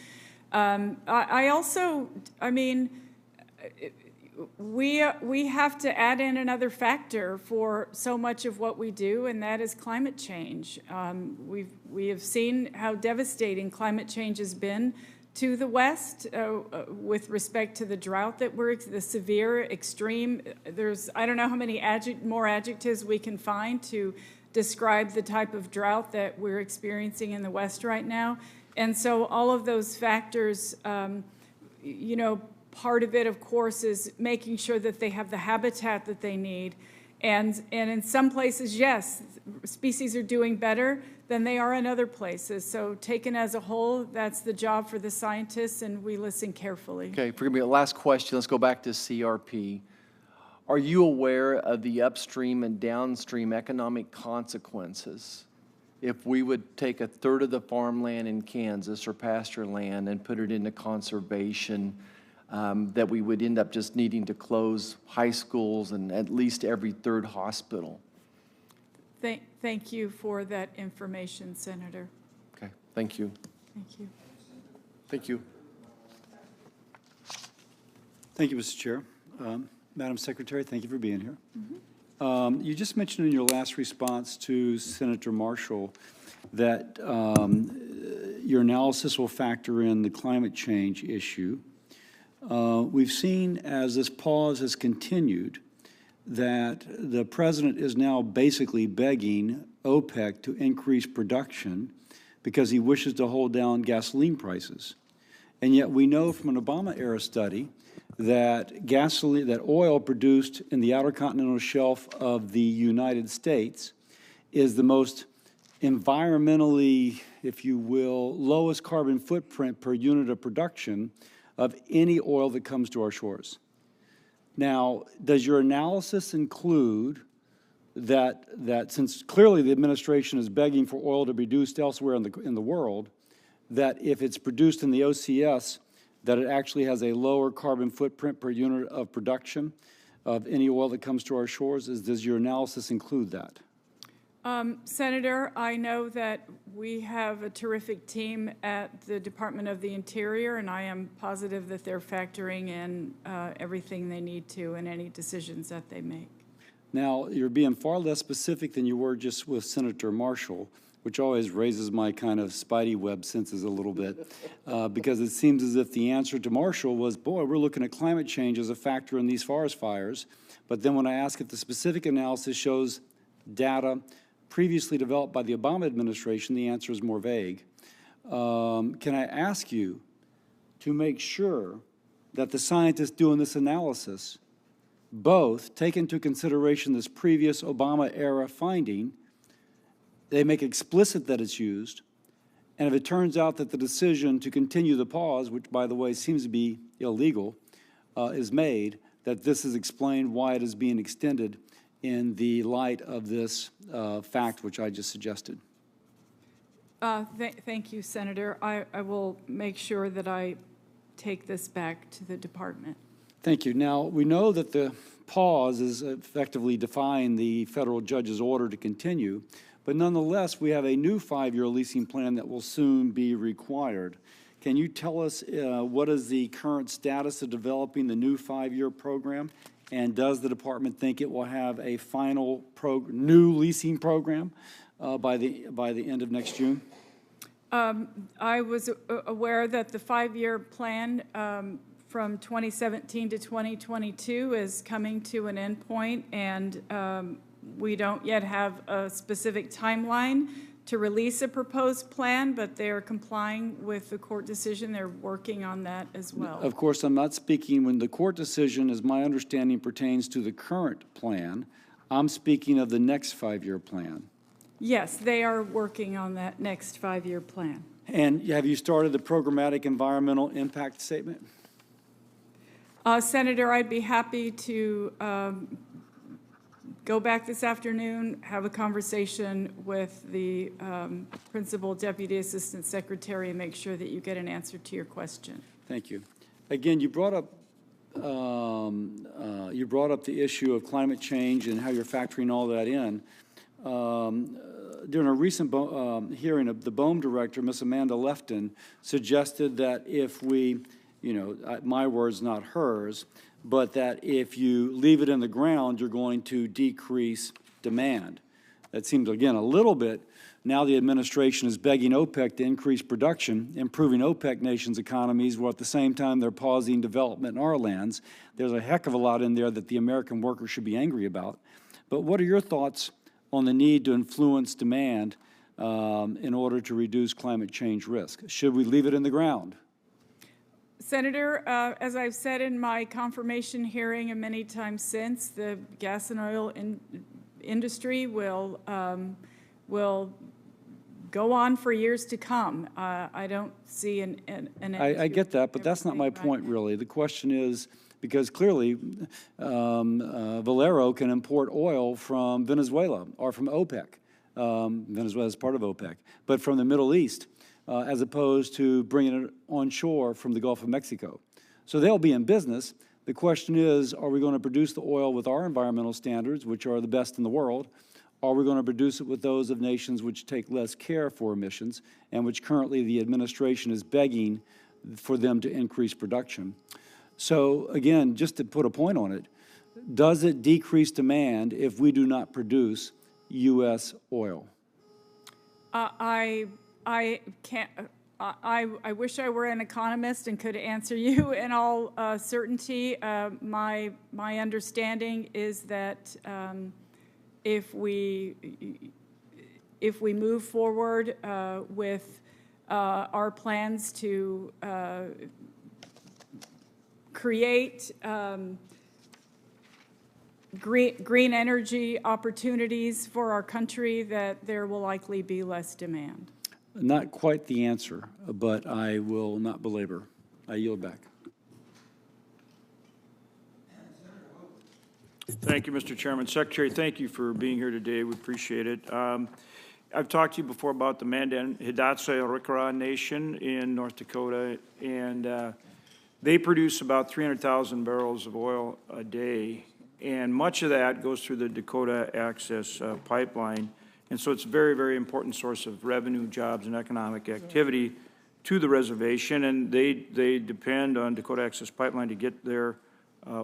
We have to add in another factor for so much of what we do, and that is climate change. We have seen how devastating climate change has been to the West with respect to the drought that the severe, extreme. I don't know how many more adjectives we can find to describe the type of drought that we're experiencing in the West right now. And so all of those factors, part of it, of course, is making sure that they have the habitat that they need. And in some places, yes, species are doing better than they are in other places. So taken as a whole, that's the job for the scientists, and we listen carefully. Okay, forgive me, last question. Let's go back to CRP. Are you aware of the upstream and downstream economic consequences if we would take a third of the farmland in Kansas or pasture land and put it into conservation, that we would end up just needing to close high schools and at least every third hospital? Thank you for that information, Senator. Okay, thank you. Thank you. Thank you. Thank you, Mr. Chair. Madam Secretary, thank you for being here. You just mentioned in your last response to Senator Marshall that your analysis will factor in the climate change issue. We've seen, as this pause has continued, that the president is now basically begging OPEC to increase production because he wishes to hold down gasoline prices. And yet we know from an Obama-era study that oil produced in the outer continental shelf of the United States is the most environmentally, if you will, lowest carbon footprint per unit of production of any oil that comes to our shores. Now, does your analysis include that since clearly the administration is begging for oil to be produced elsewhere in the world, that if it's produced in the OCS, that it actually has a lower carbon footprint per unit of production of any oil that comes to our shores? Does your analysis include that? Senator, I know that we have a terrific team at the Department of the Interior, and I am positive that they're factoring in everything they need to in any decisions that they make. Now, you're being far less specific than you were just with Senator Marshall, which always raises my kind of spidey web senses a little bit, because it seems as if the answer to Marshall was, boy, we're looking at climate change as a factor in these forest fires. But then when I ask if the specific analysis shows data previously developed by the Obama administration, the answer is more vague. Can I ask you to make sure that the scientists doing this analysis both take into consideration this previous Obama-era finding, they make explicit that it's used, and if it turns out that the decision to continue the pause, which, by the way, seems to be illegal, is made, that this is explained why it is being extended in the light of this fact which I just suggested? Thank you, Senator. I will make sure that I take this back to the department. Thank you. Now, we know that the pause is effectively defying the federal judge's order to continue, but nonetheless, we have a new 5-year leasing plan that will soon be required. Can you tell us what is the current status of developing the new 5-year program? And does the department think it will have a final new leasing program by the end of next June? I was aware that the 5-year plan from 2017 to 2022 is coming to an end point, and we don't yet have a specific timeline to release a proposed plan, but they're complying with the court decision. They're working on that as well. Of course, I'm not speaking when the court decision, as my understanding, pertains to the current plan. I'm speaking of the next 5-year plan. Yes, they are working on that next 5-year plan. And have you started the programmatic environmental impact statement? Senator, I'd be happy to go back this afternoon, have a conversation with the Principal Deputy Assistant Secretary, and make sure that you get an answer to your question. Thank you. Again, you brought up the issue of climate change and how you're factoring all that in. During a recent hearing of the BOEM director, Ms. Amanda Lefton, suggested that if we, my words, not hers, but that if you leave it in the ground, you're going to decrease demand. That seems, again, a little bit. Now the administration is begging OPEC to increase production, improving OPEC nations' economies, while at the same time they're pausing development in our lands. There's a heck of a lot in there that the American worker should be angry about. But what are your thoughts on the need to influence demand in order to reduce climate change risk? Should we leave it in the ground? Senator, as I've said in my confirmation hearing and many times since, the gas and oil industry will go on for years to come. I don't see an end. I get that, but that's not my point, really. The question is, because clearly Valero can import oil from Venezuela or from OPEC. Venezuela is part of OPEC, but from the Middle East, as opposed to bringing it onshore from the Gulf of Mexico. So they'll be in business. The question is, are we going to produce the oil with our environmental standards, which are the best in the world? Are we going to produce it with those of nations which take less care for emissions and which currently the administration is begging for them to increase production? So again, just to put a point on it, does it decrease demand if we do not produce U.S. oil? I can't. I wish I were an economist and could answer you in all certainty. My understanding is that if we move forward with our plans to create green energy opportunities for our country, that there will likely be less demand. Not quite the answer, but I will not belabor. I yield back. Thank you, Mr. Chairman. Secretary, thank you for being here today. We appreciate it. I've talked to you before about the Mandan Hidatsa-Rikara Nation in North Dakota, and they produce about 300,000 barrels of oil a day, and much of that goes through the Dakota Access Pipeline. And so it's a very, very important source of revenue, jobs, and economic activity to the reservation, and they depend on Dakota Access Pipeline to get their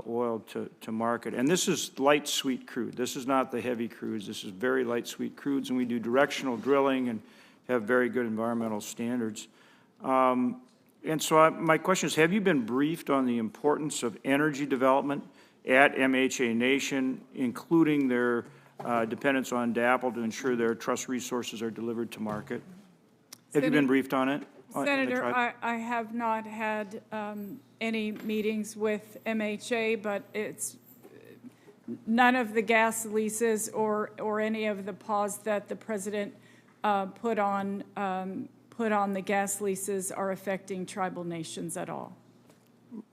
oil to market. And this is light sweet crude. This is not the heavy crudes. This is very light sweet crudes, and we do directional drilling and have very good environmental standards. And so my question is, have you been briefed on the importance of energy development at MHA Nation, including their dependence on DAPL to ensure their trust resources are delivered to market? Have you been briefed on it? Senator, I have not had any meetings with MHA, but it's none of the gas leases or any of the pause that the president put on the gas leases are affecting tribal nations at all.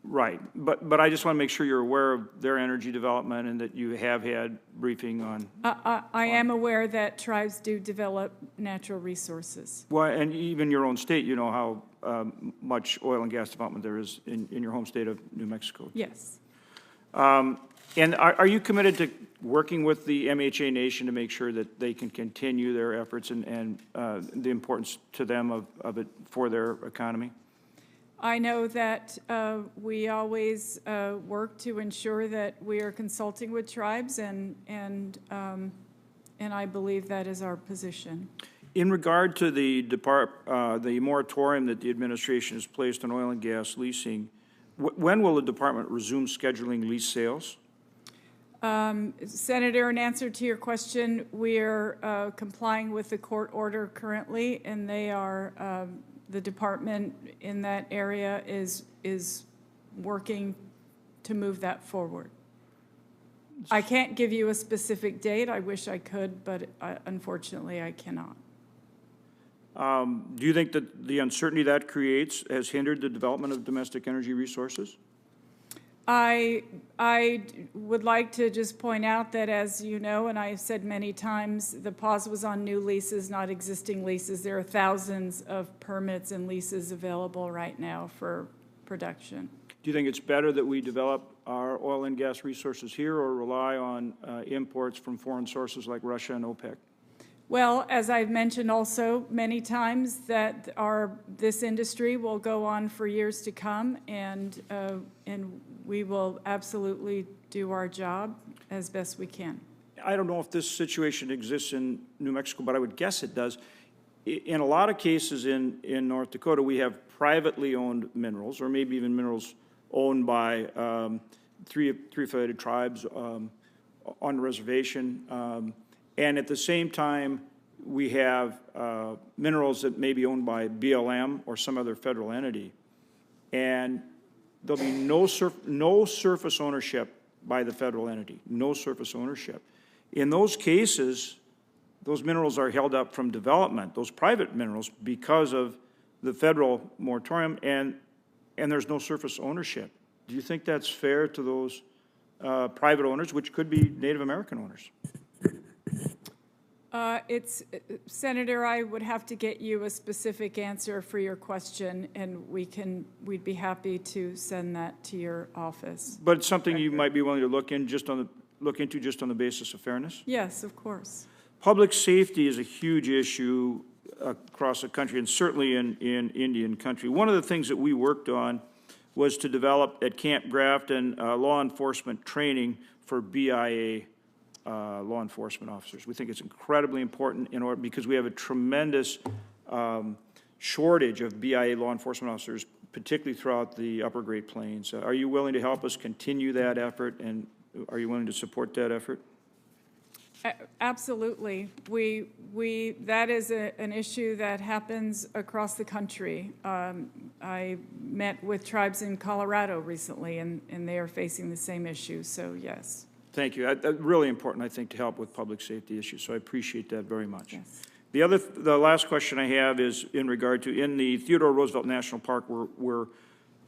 Right, but I just want to make sure you're aware of their energy development and that you have had briefing on. I am aware that tribes do develop natural resources. Well, and even your own state, you know how much oil and gas development there is in your home state of New Mexico. Yes. And are you committed to working with the MHA Nation to make sure that they can continue their efforts and the importance to them of it for their economy? I know that we always work to ensure that we are consulting with tribes, and I believe that is our position. In regard to the moratorium that the administration has placed on oil and gas leasing, when will the department resume scheduling lease sales? Senator, in answer to your question, we are complying with the court order currently, and they are. The department in that area is working to move that forward. I can't give you a specific date. I wish I could, but unfortunately, I cannot. Do you think that the uncertainty that creates has hindered the development of domestic energy resources? I would like to just point out that, as you know, and I have said many times, the pause was on new leases, not existing leases. There are thousands of permits and leases available right now for production. Do you think it's better that we develop our oil and gas resources here or rely on imports from foreign sources like Russia and OPEC? Well, as I've mentioned also many times, that this industry will go on for years to come, and we will absolutely do our job as best we can. I don't know if this situation exists in New Mexico, but I would guess it does. In a lot of cases in North Dakota, we have privately owned minerals, or maybe even minerals owned by three affiliated tribes on the reservation. And at the same time, we have minerals that may be owned by BLM or some other federal entity. And there'll be no surface ownership by the federal entity, no surface ownership. In those cases, those minerals are held up from development, those private minerals, because of the federal moratorium, and there's no surface ownership. Do you think that's fair to those private owners, which could be Native American owners? Senator, I would have to get you a specific answer for your question, and we'd be happy to send that to your office. But it's something you might be willing to look into just on the basis of fairness? Yes, of course. Public safety is a huge issue across the country, and certainly in Indian country. One of the things that we worked on was to develop at Camp Grafton law enforcement training for BIA law enforcement officers. We think it's incredibly important because we have a tremendous shortage of BIA law enforcement officers, particularly throughout the upper Great Plains. Are you willing to help us continue that effort, and are you willing to support that effort? Absolutely. That is an issue that happens across the country. I met with tribes in Colorado recently, and they are facing the same issue, so yes. Thank you. Really important, I think, to help with public safety issues, so I appreciate that very much. Yes. The last question I have is in regard to, in the Theodore Roosevelt National Park, we're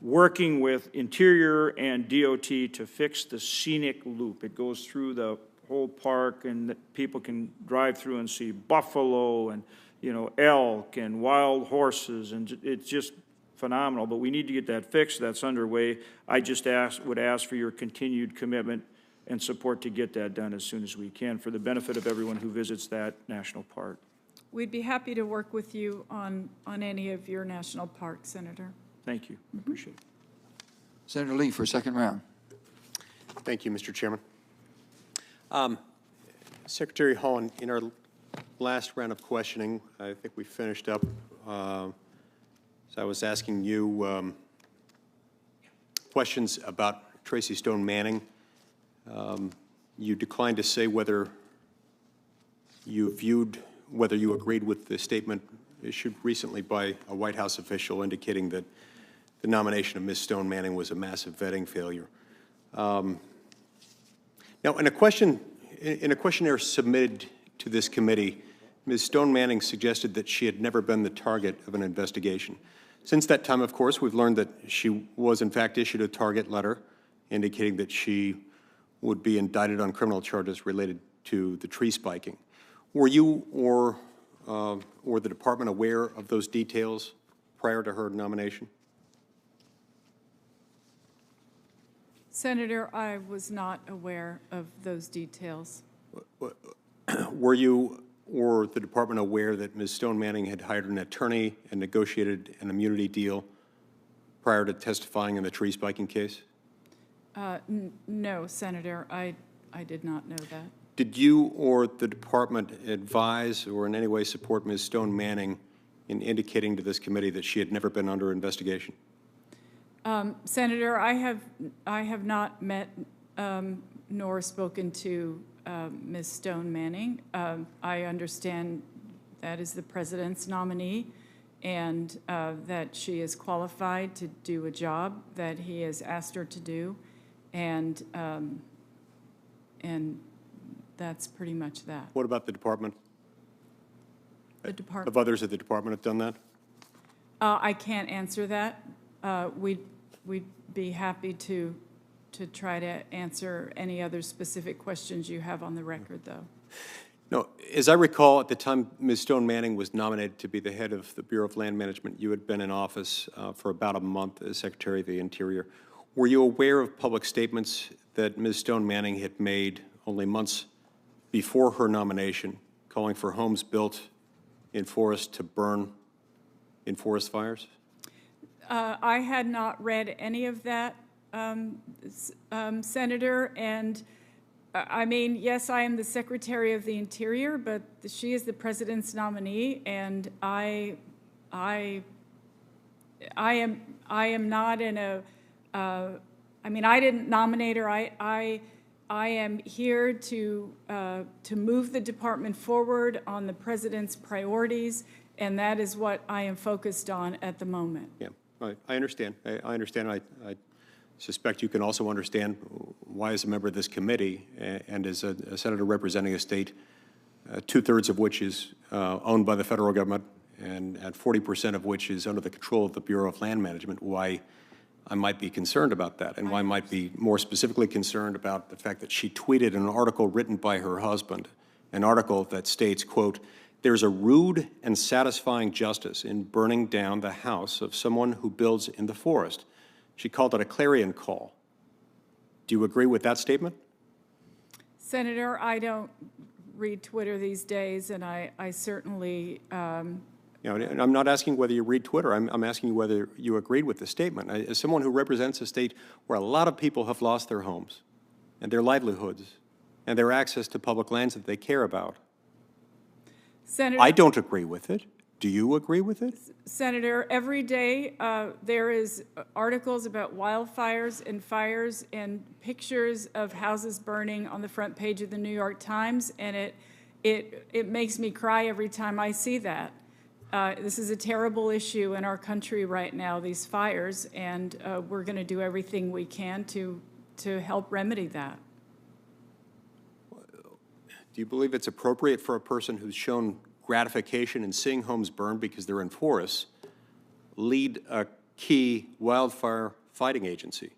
working with Interior and DOT to fix the scenic loop. It goes through the whole park, and that people can drive through and see buffalo and, elk and wild horses, and it's just phenomenal. But we need to get that fixed. That's underway. I just would ask for your continued commitment and support to get that done as soon as we can for the benefit of everyone who visits that national park. We'd be happy to work with you on any of your national parks, Senator. Thank you. Appreciate it. Senator Lee for a second round. Thank you, Mr. Chairman. Secretary Haaland, in our last round of questioning, I think we finished up, so I was asking you questions about Tracy Stone Manning. You declined to say whether you agreed with the statement issued recently by a White House official indicating that the nomination of Ms. Stone Manning was a massive vetting failure. Now, in a questionnaire submitted to this committee, Ms. Stone Manning suggested that she had never been the target of an investigation. Since that time, of course, we've learned that she was, in fact, issued a target letter indicating that she would be indicted on criminal charges related to the tree spiking. Were you or the department aware of those details prior to her nomination? Senator, I was not aware of those details. Were you or the department aware that Ms. Stone Manning had hired an attorney and negotiated an immunity deal prior to testifying in the tree spiking case? No, Senator, I did not know that. Did you or the department advise or in any way support Ms. Stone Manning in indicating to this committee that she had never been under investigation? Senator, I have not met nor spoken to Ms. Stone Manning. I understand that is the president's nominee, and that she is qualified to do a job that he has asked her to do, and and that's pretty much that. What about the department? The department. Have others at the department have done that? I can't answer that. We'd be happy to try to answer any other specific questions you have on the record, though. No, as I recall, at the time Ms. Stone Manning was nominated to be the head of the Bureau of Land Management, you had been in office for about a month as Secretary of the Interior. Were you aware of public statements that Ms. Stone Manning had made only months before her nomination, calling for homes built in forests to burn in forest fires? I had not read any of that, Senator, and I mean, yes, I am the Secretary of the Interior, but she is the President's nominee, and I am not in a, I mean, I didn't nominate her. I am here to move the department forward on the President's priorities, and that is what I am focused on at the moment. Yeah, I understand. I understand. I suspect you can also understand why, as a member of this committee and as a senator representing a state, 2/3 of which is owned by the federal government and 40% of which is under the control of the Bureau of Land Management, why I might be concerned about that, and why I might be more specifically concerned about the fact that she tweeted an article written by her husband, an article that states, quote, "There's a rude and satisfying justice in burning down the house of someone who builds in the forest." She called it a clarion call. Do you agree with that statement? Senator, I don't read Twitter these days, and I certainly You know, and I'm not asking whether you read Twitter. I'm asking you whether you agreed with the statement. As someone who represents a state where a lot of people have lost their homes and their livelihoods and their access to public lands that they care about, Senator, I don't agree with it. Do you agree with it? Senator, every day there is articles about wildfires and fires and pictures of houses burning on the front page of the New York Times, and it makes me cry every time I see that. This is a terrible issue in our country right now, these fires, and we're going to do everything we can to help remedy that. Do you believe it's appropriate for a person who's shown gratification in seeing homes burn because they're in forests lead a key wildfire fighting agency?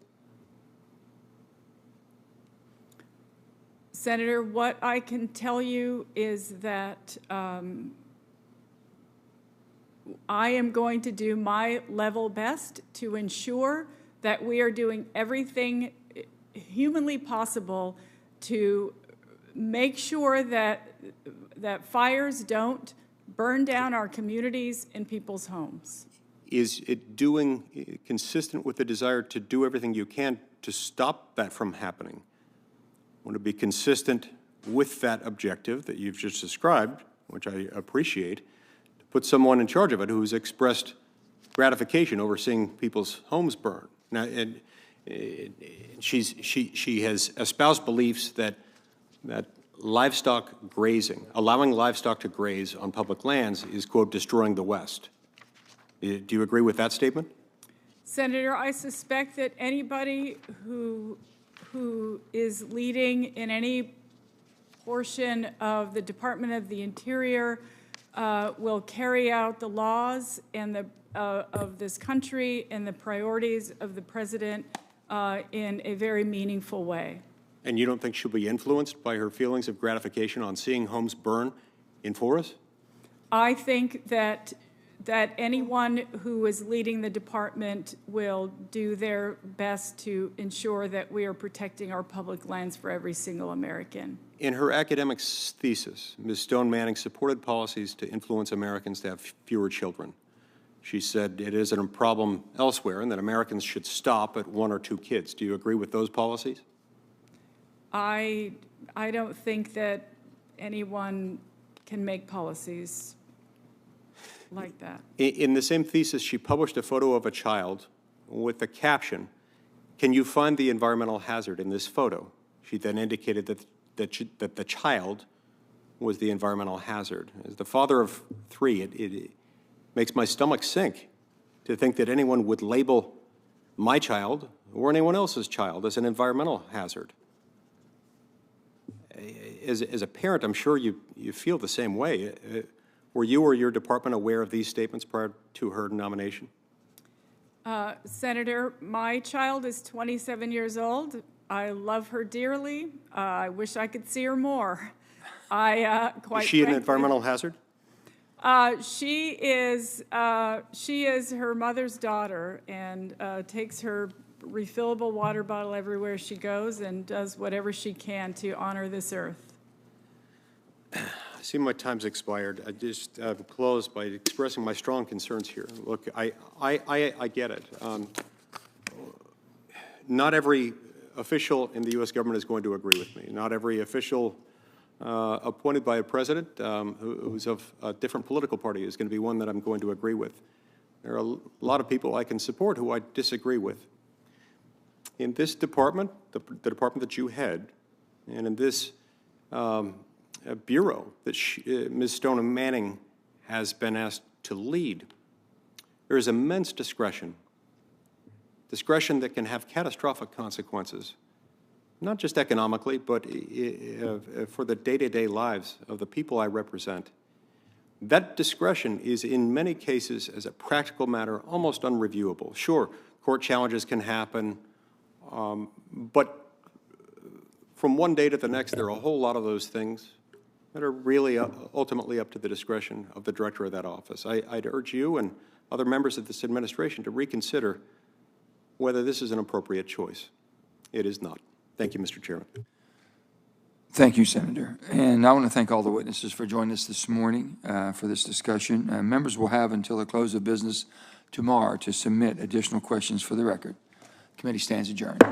Senator, what I can tell you is that I am going to do my level best to ensure that we are doing everything humanly possible to make sure that fires don't burn down our communities and people's homes. Is it doing consistent with the desire to do everything you can to stop that from happening? Want to be consistent with that objective that you've just described, which I appreciate, to put someone in charge of it who's expressed gratification over seeing people's homes burn. Now, and she has espoused beliefs that livestock grazing, allowing livestock to graze on public lands is, quote, destroying the West. Do you agree with that statement? Senator, I suspect that anybody who is leading in any portion of the Department of the Interior will carry out the laws and of this country and the priorities of the President in a very meaningful way. And you don't think she'll be influenced by her feelings of gratification on seeing homes burn in forests? I think that anyone who is leading the department will do their best to ensure that we are protecting our public lands for every single American. In her academic thesis, Ms. Stone Manning supported policies to influence Americans to have fewer children. She said it isn't a problem elsewhere and that Americans should stop at 1 or 2 kids. Do you agree with those policies? I don't think that anyone can make policies like that. In the same thesis, she published a photo of a child with the caption, "Can you find the environmental hazard in this photo?" She then indicated that the child was the environmental hazard. As the father of 3, it makes my stomach sink to think that anyone would label my child or anyone else's child as an environmental hazard. as a parent, I'm sure you feel the same way. Were you or your department aware of these statements prior to her nomination? Senator, my child is 27 years old. I love her dearly. I wish I could see her more. Quite Is she an frankly, environmental hazard? She is her mother's daughter and takes her refillable water bottle everywhere she goes and does whatever she can to honor this earth. I see my time's expired. I just close by expressing my strong concerns here. Look, I get it. Not every official in the U.S. government is going to agree with me. Not every official appointed by a president who's of a different political party is going to be one that I'm going to agree with. There are a lot of people I can support who I disagree with. In this department, the department that you head, and in this bureau that Ms. Stoneham Manning has been asked to lead, there is immense discretion that can have catastrophic consequences, not just economically, but for the day-to-day lives of the people I represent. That discretion is, in many cases, as a practical matter, almost unreviewable. Sure, court challenges can happen, but from one day to the next, there are a whole lot of those things that are really ultimately up to the discretion of the director of that office. I'd urge you and other members of this administration to reconsider whether this is an appropriate choice. It is not. Thank you, Mr. Chairman. Thank you, Senator. And I want to thank all the witnesses for joining us this morning for this discussion. Members will have until the close of business tomorrow to submit additional questions for the record. Committee stands adjourned.